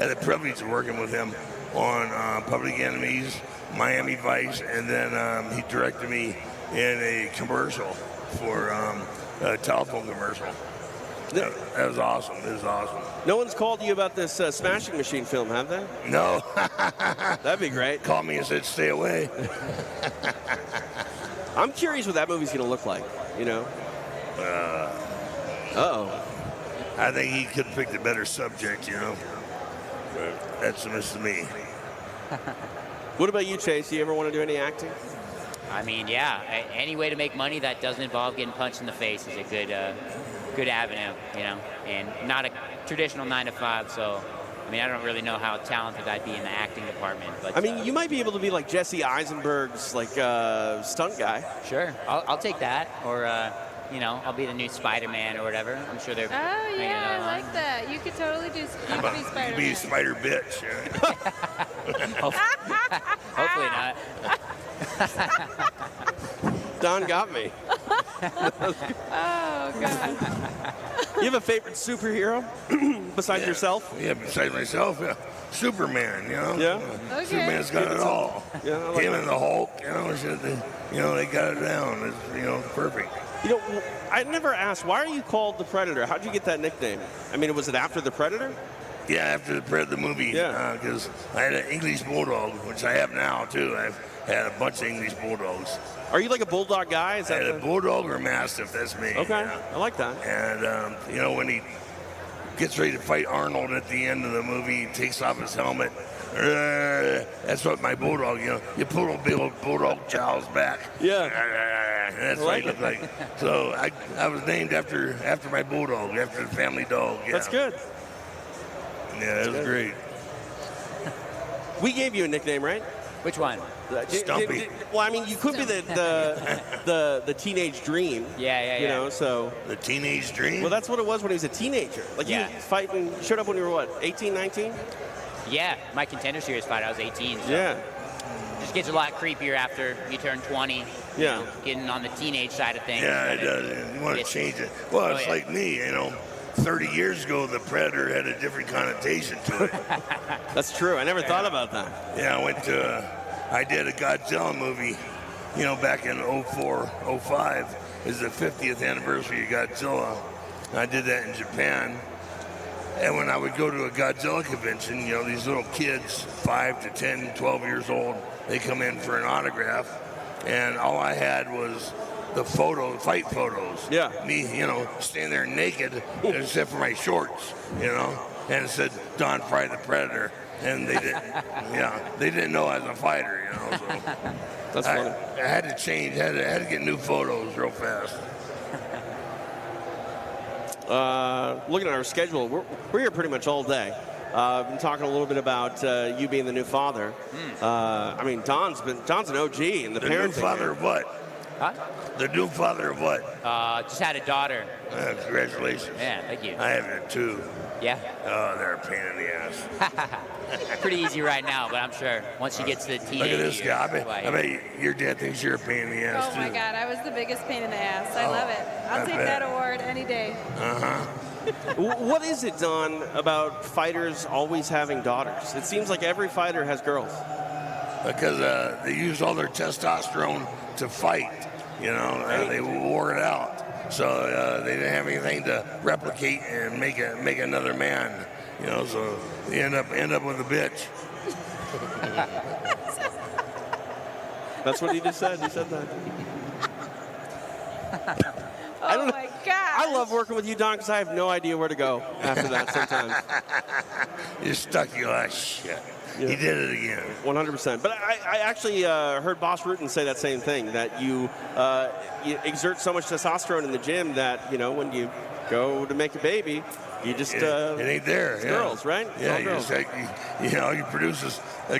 the privilege of working with him on Public Enemies, Miami Vice, and then he directed me in a commercial for a telephone commercial. That was awesome. It was awesome. No one's called you about this Smashing Machine film, have they? No. That'd be great. Called me and said, stay away. I'm curious what that movie's going to look like, Uh-oh. I think he could have picked a better subject, But that's just me. What about you, Chase? Do you ever want to do any acting? I mean, yeah, any way to make money that doesn't involve getting punched in the face is a good avenue, and not a traditional 9-to-5. So, I mean, I don't really know how talented I'd be in the acting department. But I mean, you might be able to be like Jesse Eisenberg's stunt guy. Sure, I'll take that, or I'll be the new Spider-Man or whatever. I'm sure they're. Oh, bringing yeah, it I like that. You could totally do. You could be You Spider-Man. be a spider bitch. Hopefully not. Don got me. Oh, God. You have a favorite superhero besides yourself? Yeah, besides myself, yeah. Superman, Yeah? Okay. Superman's got it all. Yeah, I like Him that. and the Hulk, they got it down. It's, perfect. I never asked, why are you called the Predator? How'd you get that nickname? I mean, was it after the Predator? Yeah, after the movie, Yeah. because I had an English Bulldog, which I have now, too. I've had a bunch of English Bulldogs. Are you like a bulldog guy? Is I that had a Bulldog or Mastiff, that's me. Okay, Yeah. I like that. And, when he gets ready to fight Arnold at the end of the movie, he takes off his helmet. That's what my Bulldog, you pull a big old Bulldog jowls back. Yeah. That's what he looked like. So I was named after my Bulldog, after the family dog. Yeah. That's good. Yeah, it was great. We gave you a nickname, right? Which one? Stumpy. Well, I mean, you could be the teenage dream. Yeah. So. The Teenage Dream? Well, that's what it was when he was a teenager. Like, Yeah. you fighting, showed up when you were what, 18, 19? Yeah, my Contender Series fight, I was 18. So Yeah. It just gets a lot creepier after you turn 20. Yeah. Getting on the teenage side of things. Yeah, but it does. You want to it's- change it. Well, Oh, it's yeah. like me, 30 years ago, the Predator had a different connotation to it. That's true. I never thought about that. Yeah, I did a Godzilla movie, back in 04, 05. It was the 50th anniversary of Godzilla. I did that in Japan. And when I would go to a Godzilla convention, these little kids, 5 to 10, 12 years old, they come in for an autograph. And all I had was the fight photos. Yeah. Me, standing there naked, except for my shorts, and it said Don Fry the Predator. And they didn't know I was a fighter, so. That's funny. I had to change, had to get new photos real fast. Looking at our schedule, we're here pretty much all day. I've been talking a little bit about you being the new father. I mean, Don's an OG in the The parenting. new father of what? Huh? The new father of what? Just had a daughter. Congratulations. Yeah, thank you. I have it too. Yeah. Oh, they're a pain in the ass. Pretty easy right now, but I'm sure once she gets to the Look teenage at this years, guy. like- I bet your dad thinks you're a pain in the ass Oh too. my God, I was the biggest pain in the ass. I love it. I'll take that award any day. What is it, Don, about fighters always having daughters? It seems like every fighter has girls. Because they use all their testosterone to fight. You know, they wore it out. So they didn't have anything to replicate and make another man. You know, so they end up with a bitch. That's what he just said. He said that. Oh my God. I love working with you, Don, because I have no idea where to go after that sometimes. You're stuck. You go, oh, shit. Yeah. He did it again. 100%. But I actually heard Boss Rutten say that same thing, that you exert so much testosterone in the gym that, you know, when you go to make a baby, you just... it ain't there. It's girls, right? Yeah, All you girls. just you produce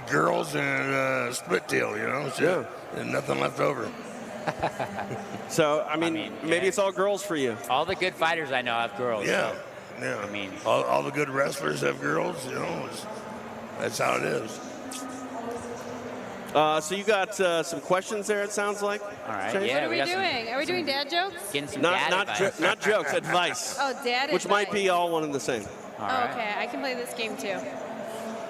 girls and split tail, you know? So, and nothing left over. So, I mean maybe it's all girls for you. all the good fighters I know have girls. Yeah, so, yeah. I mean, all the good wrestlers have girls, you know? That's how it is. So you got some questions there, it sounds like? all right. Chase? Yeah, What are we got some- doing? Are we doing dad jokes? Getting some Not, dad not, advice. not jokes, advice. Oh, dad Which might advice. be all one and the same. All Oh, right. okay, I can play this game too.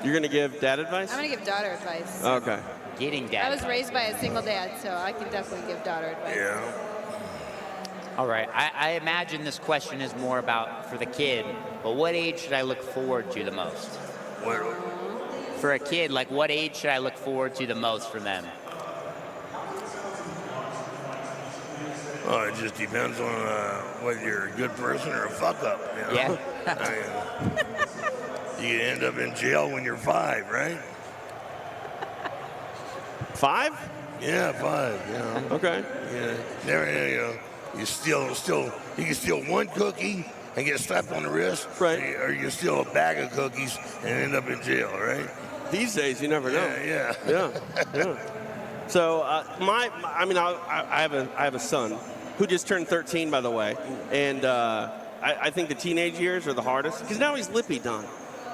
You're going to give dad advice? I'm gonna give daughter advice. Okay. Getting dad I was advice. raised by a single dad, so I can definitely give daughter advice. Yeah. All right. I imagine this question is more about for the kid, but what age should I look forward to the most? What, For a kid, like what age should I look forward to the most from them? oh, it just depends on whether you're a good person or a fuck up. You know? Yeah. You end up in jail when you're 5, right? 5? Yeah, 5. You know. Okay. Yeah. Never, you know, you can steal one cookie and get slapped on the wrist, Right. Or you can steal a bag of cookies and end up in jail, right? These days, you never know. Yeah. Yeah. So I have a son who just turned 13, by the way, and I think the teenage years are the hardest because now he's lippy, Don.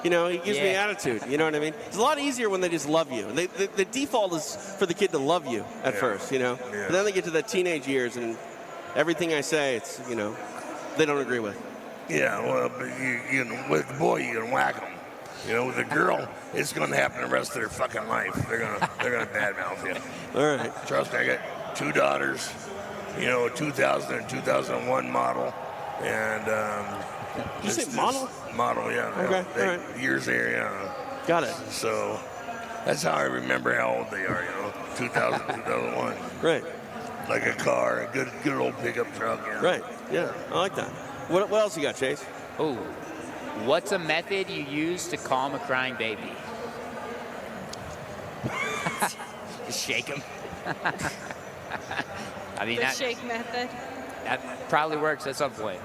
You know, he gives me attitude. You know what I mean? It's a lot easier when they just love you. The default is for the kid to love you at first, you know. Yeah. But then they get to the teenage years, and everything I say, it's they don't agree with. Yeah, well, but you know, with the boy, you can whack them. You know, with a girl, it's going to happen the rest of their fucking life. They're gonna badmouth you. All right. Trust me, I got 2 daughters. You know, a 2000 and 2001 model, and Did you say model? Model, yeah. Okay, They, all right. Years there, yeah. Got it. So that's how I remember how old they are. You know, 2000, 2001. Right. Like a car, a good old pickup truck. You know? Right. Yeah. I like that. What else you got, Chase? Oh, what's a method you use to calm a crying baby? Just shake him. I mean, The that shake method. probably works at some point.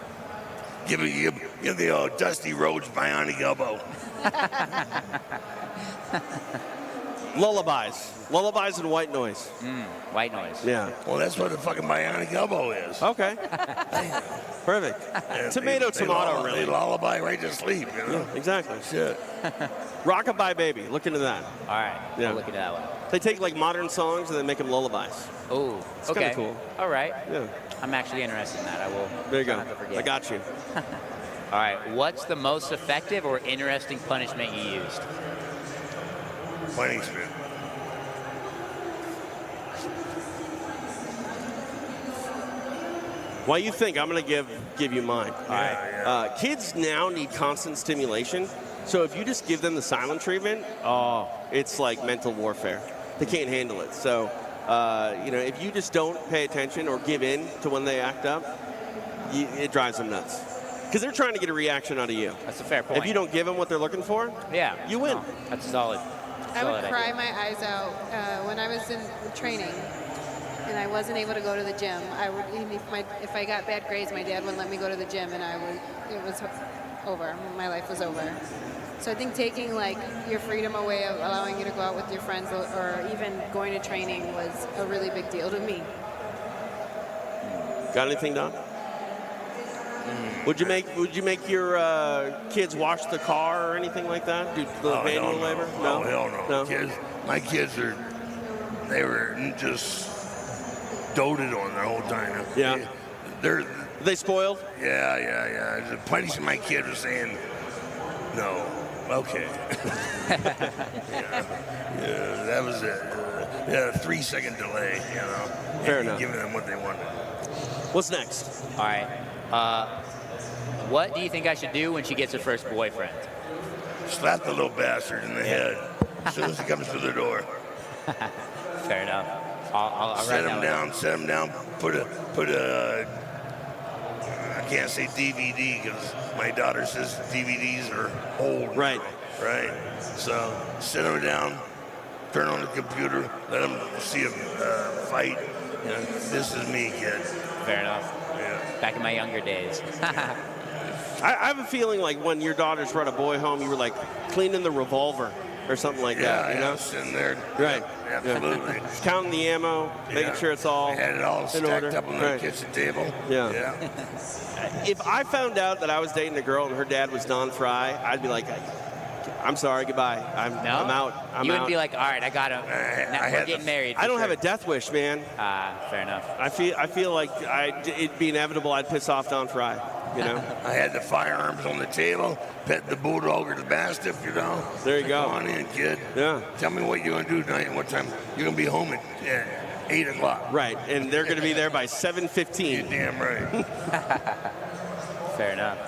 Give the old Dusty Rhodes bionic elbow. Lullabies and white noise. White noise. Yeah. Well, that's what the fucking bionic elbow is. Okay. Perfect. And Tomato, lullaby, really. They lullaby right to sleep, you know? Yeah, exactly. Shit. Rockabye Baby. Look into that. All right. Yeah. I'll look into that one. They take like modern songs and then make them lullabies. Oh, It's okay. kinda cool. All right. Yeah. I'm actually interested in that. I will. There you try go. not to forget. I got you. All right. What's the most effective or interesting punishment you used? Punishment. While you think, I'm going to give you mine. Yeah. Kids now need constant stimulation. So if you just give them the silent treatment, it's like mental warfare. They can't handle it. So, if you just don't pay attention or give in to when they act up, it drives them nuts. Because they're trying to get a reaction out of you. That's a fair point. If you don't give them what they're looking for, yeah, you win. No, that's solid. I would Solid cry idea. my eyes out when I was in training and I wasn't able to go to the gym. I would, even if I got bad grades, my dad wouldn't let me go to the gym, and it was over. My life was over. So I think taking like your freedom away of allowing you to go out with your friends or even going to training was a really big deal to me. Got anything, Don? Would you make your kids wash the car or anything like that? Do the manual labor? No, hell no. No. My kids they were just doted on the whole time. Yeah. They spoiled? Yeah. Punishing my kid was saying, no, okay. yeah, that was it. A 3-second delay, you know. Fair enough. Giving them what they wanted. What's next? All right. What do you think I should do when she gets her first boyfriend? Slap the little bastard in the head as soon as he comes through the door. Fair enough. I'll Set write him that down. Set him down. Put a. I can't say DVD because my daughter says DVDs are old. Right. Right. So sit him down. Turn on the computer. Let him see a fight. You know, this is me, kid. Fair enough. Yeah. Back in my younger days. I have a feeling like when your daughters brought a boy home, you were like cleaning the revolver or something like that. You know, sitting there. Right. Absolutely. Yeah. Counting the ammo, making sure it's all I had it all in stacked order. up on the kitchen table. Yeah. If I found out that I was dating a girl and her dad was Don Fry, I'd be like, I'm sorry, goodbye. I'm out. You wouldn't be like, all right, I got him. We're getting married. I don't have a death wish, man. Fair enough. I feel like it'd be inevitable I'd piss off Don Fry. You know. I had the firearms on the table, pet the bulldog or the mastiff, you know. There you go. Come on in, kid. Yeah. Tell me what you're going to do tonight and what time. You're going to be home at 8 o'clock. Right, and they're going to be there by 7:15. You're damn right. Fair enough.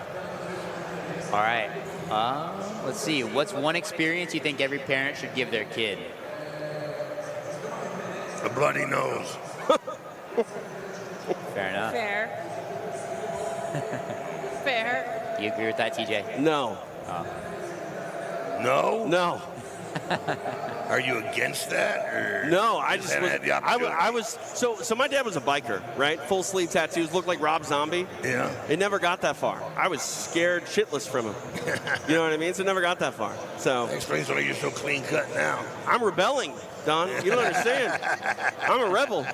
All right. Let's see. What's one experience you think every parent should give their kid? A bloody nose. Fair enough. Fair. Fair. You agree with that, TJ? No. No? No. Are you against that? Or No, I just haven't was, had the opportunity? I was so my dad was a biker, right? Full sleeve tattoos, looked like Rob Zombie. Yeah. It never got that far. I was scared shitless from him. You know what I mean? So it never got that far. So That explains why you're so clean cut now. I'm rebelling, Don. You don't understand. I'm a rebel.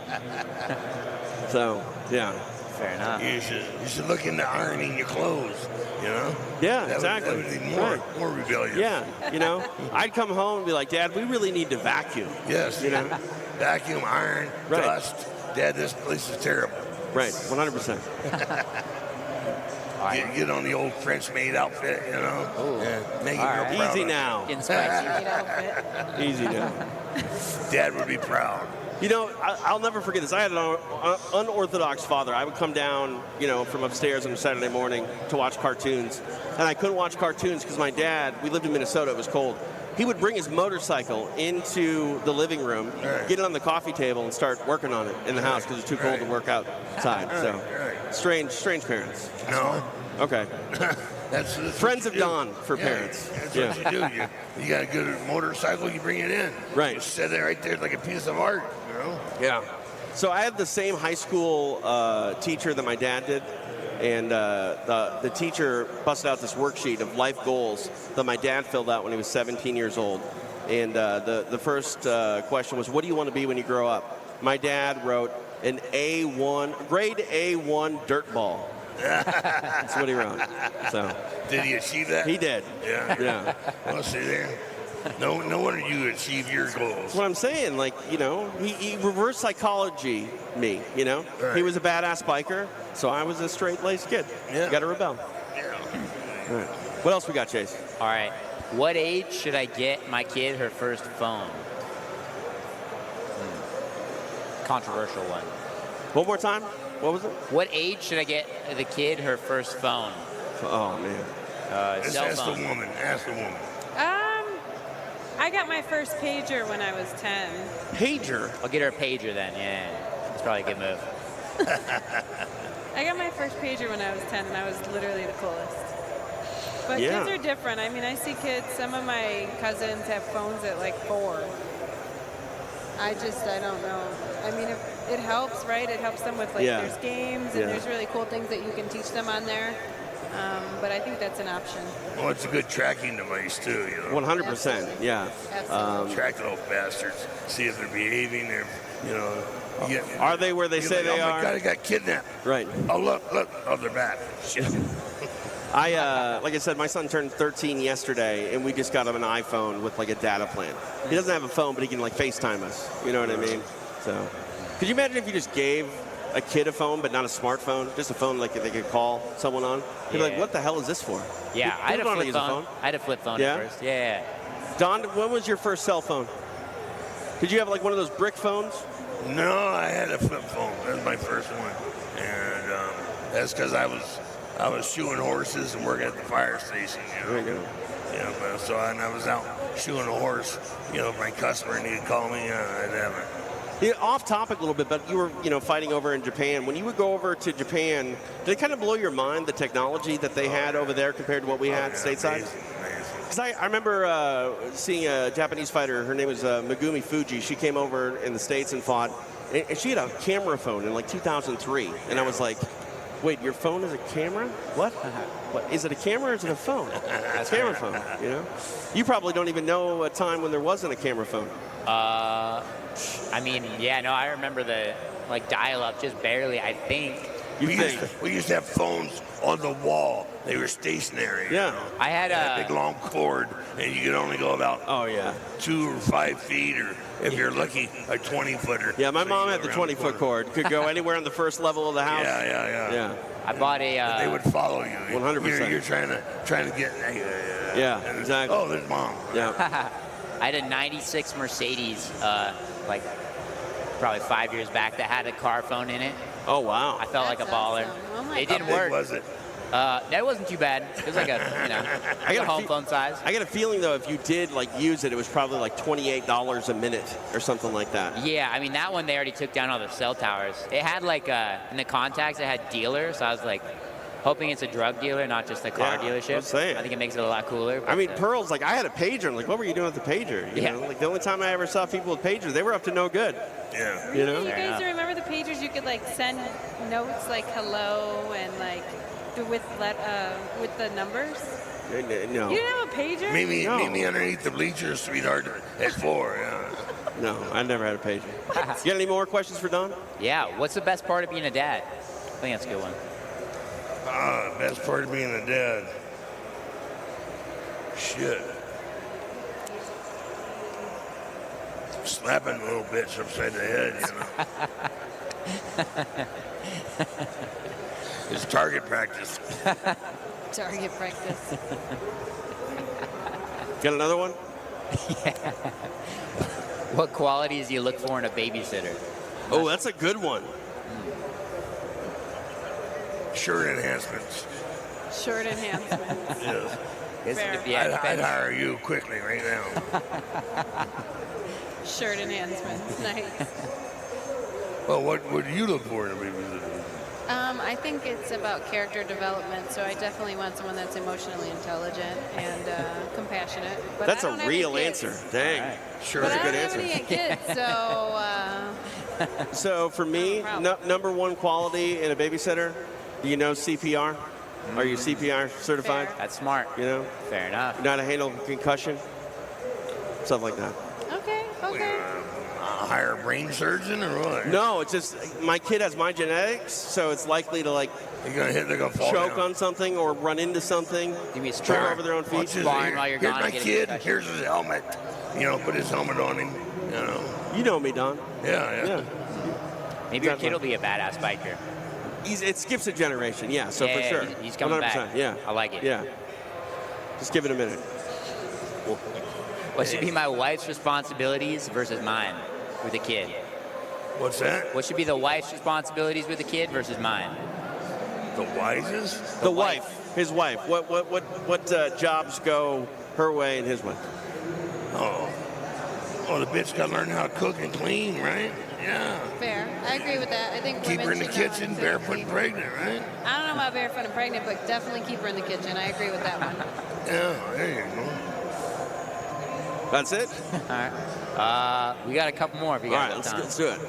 So yeah. Fair enough. You should look into ironing your clothes, you know? Yeah, That exactly. would be Right. more rebellious. Yeah, you know, I'd come home and be like, Dad, we really need to vacuum. Yes. You know? Vacuum, iron, Right. dust. Dad, this place is terrible. Right, 100%. Get on the old French maid outfit, you know? Make it real proud Easy of now. Getting spicy. Easy now. Dad would be proud. You know, I'll never forget this. I had an unorthodox father. I would come down, you know, from upstairs on a Saturday morning to watch cartoons. And I couldn't watch cartoons because my dad, we lived in Minnesota, it was cold. He would bring his motorcycle into the living room, get it on the coffee table, and start working on it in the house because it was too cold to work outside. So, strange parents. No. Okay. That's Friends what of you do. Don for Yeah, parents. That's Yeah. what you do. You got a good motorcycle, you bring it in. Right. You set it right there like a piece of art, you know? Yeah. So I had the same high school teacher that my dad did, and the teacher busted out this worksheet of life goals that my dad filled out when he was 17 years old. And the first question was, what do you want to be when you grow up? My dad wrote an grade A1 dirt ball. That's what he wrote. So Did he achieve that? he did. Yeah. Yeah. Well, see there. No wonder you achieve your goals. That's what I'm saying. Like, you know, he reverse psychology me, you know? Right. He was a badass biker, so I was a straight-laced kid. Yeah. Got to rebel. Yeah. All right. What else we got, Chase? All right. What age should I get my kid her first phone? Controversial one. One more time? What was it? What age should I get the kid her first phone? Oh, man. Just Cell ask the phone. woman. Ask the woman. I got my first pager when I was 10. Pager? I'll get her a pager then. Yeah. That's probably a good move. I got my first pager when I was 10, and I was literally the coolest. But Yeah. kids are different. I mean, I see kids, some of my cousins have phones at like 4. I don't know. I mean, it helps, right? It helps them with, like, Yeah. there's games, and Yeah. there's really cool things that you can teach them on there. But I think that's an option. Well, it's a good tracking device, too, you know? 100%, yeah. Absolutely. Track the little bastards. See if they're behaving. They're, you know, Are they where they say they oh are? my God, I got kidnapped. Right. Oh, look. Oh, they're back. Shit. Like I said, my son turned 13 yesterday, and we just got him an iPhone with like a data plan. He doesn't have a phone, but he can like FaceTime us. You know what I mean? So, could you imagine if you just gave a kid a phone, but not a smartphone, just a phone like they could call someone on? He'd be like, "What the hell is this for?" Yeah, I had a People don't flip use a phone. I had a flip phone Yeah? at first. Yeah. Don, when was your first cell phone? Did you have like one of those brick phones? No, I had a flip phone. That was my first one, and that's because I was shoeing horses and working at the fire station. There you go. Yeah, but so I was out shoeing a horse. If my customer needed to call me, I'd have it. Yeah, off topic a little bit, but you were, fighting over in Japan. When you would go over to Japan, did it kind of blow your mind, the technology that they had over there compared to what we had stateside? Because I remember seeing a Japanese fighter. Her name was Megumi Fuji. She came over in the States and fought, and she had a camera phone in like 2003. And I was like, wait, your phone is a camera? What? What? Is it a camera or is it a phone? It's a camera phone, You probably don't even know a time when there wasn't a camera phone. I mean, yeah, no, I remember the dial-up just barely. I think. We used to have phones on the wall. They were stationary. Yeah. I had a big long cord, and you could only go about 2 or 5 feet, or if you're lucky, a 20-footer. Yeah, my mom had the 20-foot cord. Could go anywhere on the first level of the house. Yeah. I bought a. They would follow you. 100%. You're trying to get. Yeah, exactly. Oh, there's mom. Yeah. I had a '96 Mercedes, probably 5 years back, that had a car phone in it. Oh wow! I felt like a baller. Awesome. Oh my It didn't How work. big was it? That wasn't too bad. It was like a home phone size. I got a feeling though, if you did use it, it was probably like $28 a minute or something like that. Yeah, I mean that one they already took down all the cell towers. It had in the contacts it had dealer, so I was hoping it's a drug dealer, not just a car dealership. I was saying. I think it makes it a lot cooler. I mean, Pearl's I had a pager. I'm like, what were you doing with the pager? You know, the only time I ever saw people with pagers, they were up to no good. Yeah. You know. You guys remember the pagers? You could send notes like hello and with the numbers. No. You didn't have a pager? Meet me underneath the bleachers, sweetheart, at 4. Yeah. No, I never had a pager. You got any more questions for Don? Yeah. What's the best part of being a dad? I think that's a good one. Best part of being a dad. Shit. Slapping a little bitch upside the head, It's target practice. Target practice. Got another one? Yeah. What qualities do you look for in a babysitter? Oh, that's a good one. Shirt enhancements. Short enhancements. Yes. Fair. I'd hire you quickly right now. Shirt enhancements. Nice. Well, what would you look for in a babysitter? I think it's about character development, so I definitely want someone that's emotionally intelligent and compassionate. But That's I don't a have real any kids. answer. Dang. Right. Sure, But that's a I good don't answer. have any kids, so So for me, number one quality in a babysitter, do you know CPR? Are you CPR certified? Fair. That's smart. You know? Fair enough. You know how to handle concussion? Stuff like that. okay. Hire a brain surgeon or what? No, it's just my kid has my genetics, so it's likely to They're gonna fall choke down. on something or run into something, Give me a trip spark. over their own feet. Watch this, Barn while you're here's gone my and get a kid. concussion. Here's his helmet. Put his helmet on him. You know me, Don. Yeah. Maybe your kid will be a badass biker. It skips a generation, yeah. So Yeah, for sure, he's coming 100%, back. yeah. I like it. Yeah. Just give it a minute. What should be my wife's responsibilities versus mine with a kid? What's that? What should be the wife's responsibilities with a kid versus mine? The wisest? The wife, his wife. What jobs go her way and his way? Oh, the bitch got to learn how to cook and clean, right? Yeah. Fair. I agree with that. I think Keep women her in the should not kitchen, to barefoot and keep- pregnant, right? I don't know about barefoot and pregnant, but definitely keep her in the kitchen. I agree with that one. Yeah, there you go. That's it? All right. We got a couple more if you All guys right, have time. let's do it.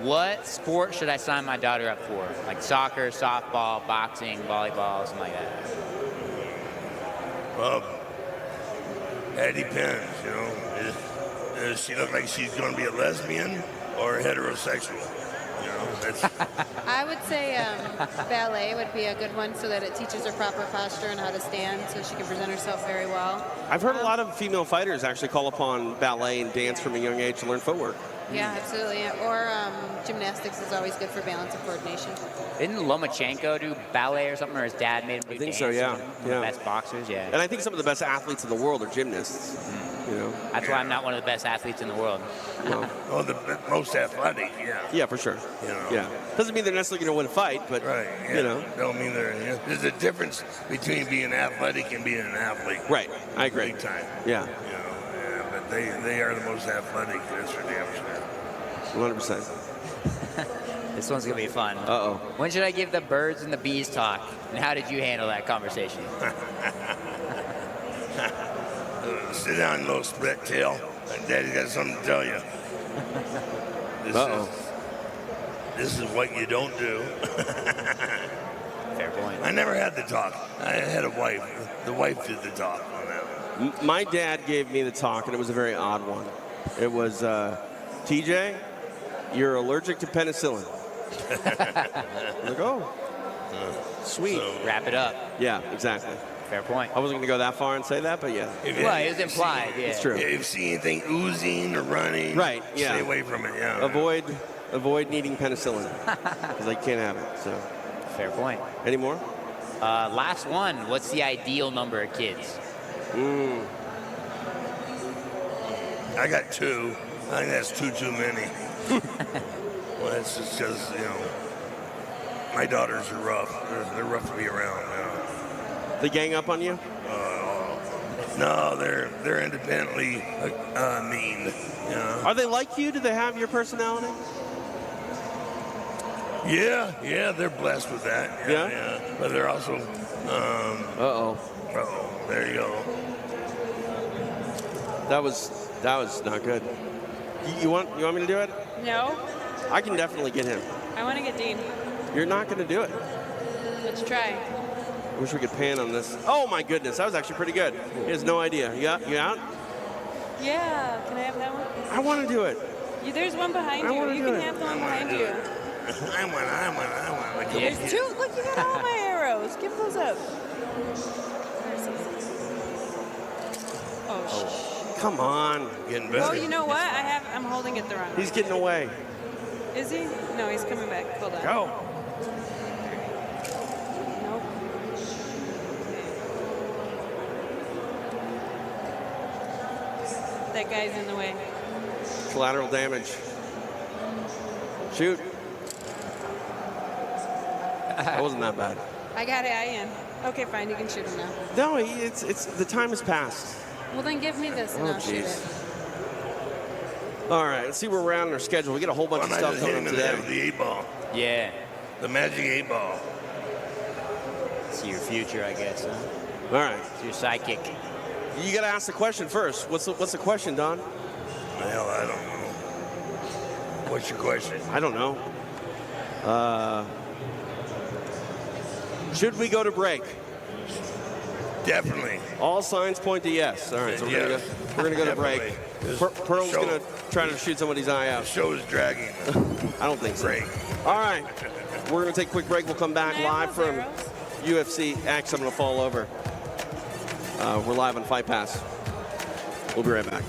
What sport should I sign my daughter up for? Like soccer, softball, boxing, volleyball, something like that. That depends, Does she look like she's going to be a lesbian? or heterosexual. You know, that's I would say ballet would be a good one so that it teaches her proper posture and how to stand so she can present herself very well. I've heard a lot of female fighters actually call upon ballet and dance from a young age to learn footwork. Yeah, absolutely. Or gymnastics is always good for balance and coordination. Didn't Lomachenko do ballet or something, or his dad made him do I think dance? so, yeah. One of the best boxers, yeah. And I think some of the best athletes in the world are gymnasts. You know. That's why I'm not one of the best athletes in the world. oh, the most athletic, yeah. Yeah, for sure. You know. Yeah. Doesn't mean they're necessarily going to win a fight, but Right. Yeah. you know. Don't mean they're. Yeah. There's a difference between being athletic and being an athlete. Right. I agree. Big time. Yeah. You know. Yeah, but they are the most athletic. That's for damn sure. 100%. This one's going to be fun. Uh-oh. When should I give the birds and the bees talk? And how did you handle that conversation? Sit down, little split tail. Daddy's got something to tell you. This is what you don't do. Fair point. I never had the talk. I had a wife. The wife did the talk on that one. My dad gave me the talk, and it was a very odd one. It was, TJ, you're allergic to penicillin. I'm like, oh, sweet. Wrap it up. Yeah, exactly. Fair point. I wasn't going to go that far and say that, but yeah. Well, it was implied, yeah. It's true. If you see anything oozing or running, Right, yeah. stay away from it. Yeah. Avoid needing penicillin because I can't have it. So, Fair point. any more? Last one. What's the ideal number of kids? I got 2. I think that's too many. Well, that's just because, you know, my daughters are rough. They're rough to be around. You know. They gang up on you? No, they're independently mean. You know? Are they like you? Do they have your personality? Yeah, they're blessed with that. Yeah? But they're also. Uh-oh. There you go. That was not good. You want me to do it? No, I can definitely get him. I want to get Dean. You're not going to do it. Let's try. I wish we could pan on this. Oh my goodness, that was actually pretty good. He has no idea. You out? Yeah, can I have that one? I want to do it. There's one behind you. You can have the one behind you. I want. There's 2. Look, you got all my arrows. Give those up. Oh, Come on. Getting better. Oh, you know what? I'm holding it the wrong way. He's getting away. Is he? No, he's coming back. Hold on. Go. Nope. That guy's in the way. Collateral damage. Shoot. That wasn't that bad. I got it. I in. Okay, fine. You can shoot him now. No, it's the time has passed. Well, then give me this and Oh, I'll shoot jeez. it. All right, let's see where we're at on our schedule. We got a whole bunch of stuff hit coming him up in the head today. with the 8-ball. Yeah. The magic 8-ball. It's your future, I guess, huh? All right. It's your sidekick. You got to ask the question first. What's the question, Don? Hell, I don't know. What's your question? I don't know. Should we go to break? Definitely. All signs point to yes. All right, so we're gonna go to break. Pearl's gonna try to shoot somebody's eye out. The show is dragging. I don't think so. Break. All right, we're gonna take a quick break. We'll come back Can I live have from those UFC X. I'm gonna fall over. We're live on Fight Pass. We'll be right back.